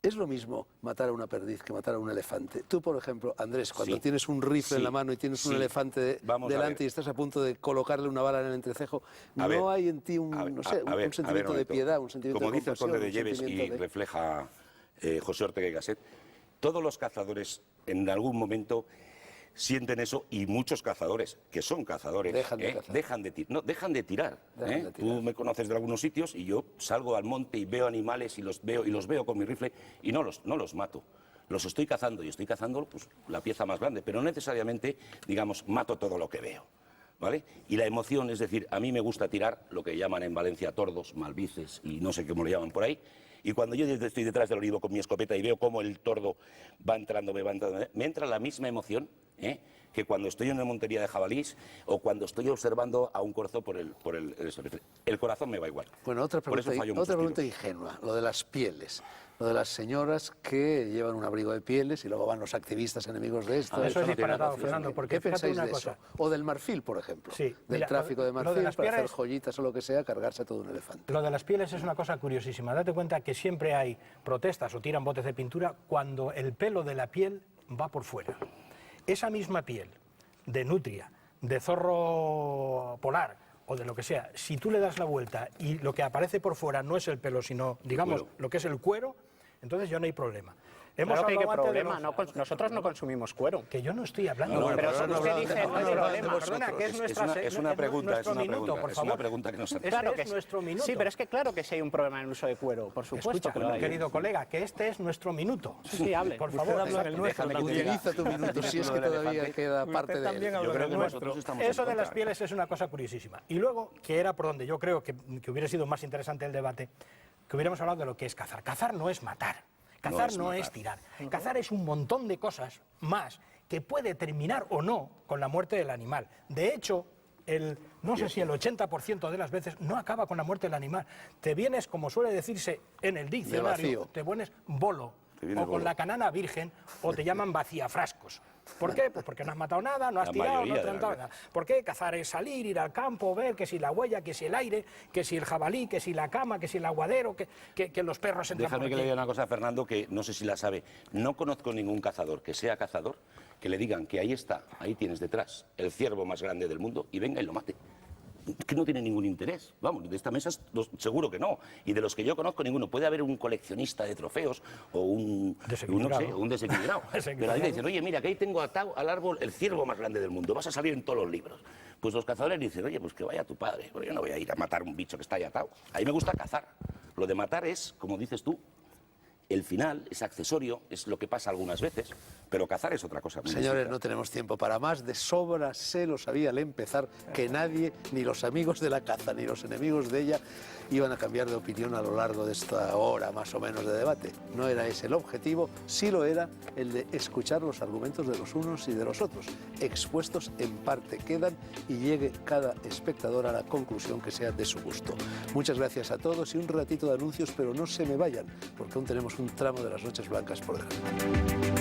Es lo mismo matar a una perdiz que matar a un elefante. Tú, por ejemplo, Andrés, cuando Sí. tienes un rifle en Sí. la mano y tienes un Sí. elefante Vamos a delante ver. y estás a punto de colocarle una bala en el entrecejo, A ver, ¿no hay en ti un, a ver, no sé, a ver, un sentimiento un de momento. piedad, un sentimiento Como de dice el compasión, conde de un Lleves y sentimiento de... refleja José Ortega y Gasset, todos los cazadores en algún momento sienten eso y muchos cazadores, que son cazadores, Dejan de cazar. dejan de tirar. Dejan de tirar. Tú me conoces de algunos sitios y yo salgo al monte y veo animales y los veo con mi rifle y no los mato. Los estoy cazando y estoy cazando pues, la pieza más grande, pero no necesariamente, digamos, mato todo lo que veo. ¿Vale? Y la emoción, es decir, a mí me gusta tirar lo que llaman en Valencia tordos, malvices y no sé cómo lo llaman por ahí. Y cuando yo estoy detrás del olivo con mi escopeta y veo cómo el tordo va entrando, me entra la misma emoción que cuando estoy en una montería de jabalís o cuando estoy observando a un corzo por el corazón me va igual. Bueno, otra Por eso pregunta, fallo muchos otra pregunta tiros. ingenua, lo de las pieles. Lo de las señoras que llevan un abrigo de pieles y luego van los activistas enemigos de esto. Eso es no tiene disparatado, nada que ver. Fernando, porque ¿Qué fíjate pensáis una de cosa. eso? O del marfil, por ejemplo. Sí, Del mira, tráfico de lo de marfil las para hacer pieles- joyitas o lo que sea, cargarse a todo un elefante. Lo de las pieles es una cosa curiosísima. Date cuenta que siempre hay protestas o tiran botes de pintura cuando el pelo de la piel va por fuera. Esa misma piel de nutria, de zorro polar o de lo que sea, si tú le das la vuelta y lo que aparece por fuera no es el pelo, sino, digamos, cuero. lo que es el cuero, entonces ya no hay problema. Claro que hay hablado antes de problema, los- nosotros no consumimos cuero. Que yo no estoy hablando. No, pero no, usted no, dice, no, no hay no, no, problema. no, Perdona, que es es nuestra una- se- es una es pregunta, nuestro es una minuto, pregunta, por es una favor. pregunta que nos hace. Este que es nuestro minuto. Sí, pero es que claro que sí hay un problema en el uso de cuero, por supuesto. Escucha, que lo hay. querido colega, que este es nuestro minuto. Sí, hable. Por Usted favor, habla en el nuestro déjame que también. Utiliza tu minuto, si es que todavía queda parte de él. Yo creo que nosotros estamos en Eso de contra. las pieles es una cosa curiosísima. Y luego, que era por donde yo creo que hubiera sido más interesante el debate, que hubiéramos hablado de lo que es cazar. Cazar no es matar. Cazar no es tirar. Cazar es un montón de cosas más que puede terminar o no con la muerte del animal. De hecho, no sé si el 80% de las veces no acaba con la muerte del animal. Te vienes, como suele decirse en el diccionario, vacío. te pones bolo. viene o con gordo. la canana virgen, o te llaman vaciafrascos. ¿Por qué? Pues porque no has matado nada, no has La tirado, no mayoría has de las tentado nada. ¿Por qué? Cazar es salir, ir al campo, ver que si la huella, que si el aire, que si el jabalí, que si la cama, que si el aguadero, que los perros entran Déjame por que le aquí. diga una cosa a Fernando que no sé si la sabe. No conozco ningún cazador que sea cazador que le digan que ahí está, ahí tienes detrás el ciervo más grande del mundo y venga y lo mate. Que no tiene ningún interés. Vamos, de esta mesa seguro que no. Y de los que yo conozco, ninguno. Puede haber un coleccionista de trofeos o un Desequilibrado. no sé, un desequilibrado. Pero ahí dicen, oye, mira, que ahí tengo atado al árbol el ciervo más grande del mundo. Vas a salir en todos los libros. Pues los cazadores dicen, oye, pues que vaya tu padre. Porque yo no voy a ir a matar un bicho que está ahí atado. A mí me gusta cazar. Lo de matar es, como dices tú, el final, es accesorio, es lo que pasa algunas veces, pero cazar es otra cosa. Muy Señores, distinta. no tenemos tiempo para más. De sobra se lo sabía al empezar que nadie, ni los amigos de la caza, ni los enemigos de ella, iban a cambiar de opinión a lo largo de esta hora más o menos de debate. No era ese el objetivo, sí lo era el de escuchar los argumentos de los unos y de los otros. Expuestos en parte quedan y llegue cada espectador a la conclusión que sea de su gusto. Muchas gracias a todos y un ratito de anuncios, pero no se me vayan, porque aún tenemos un tramo de las Noches Blancas por delante.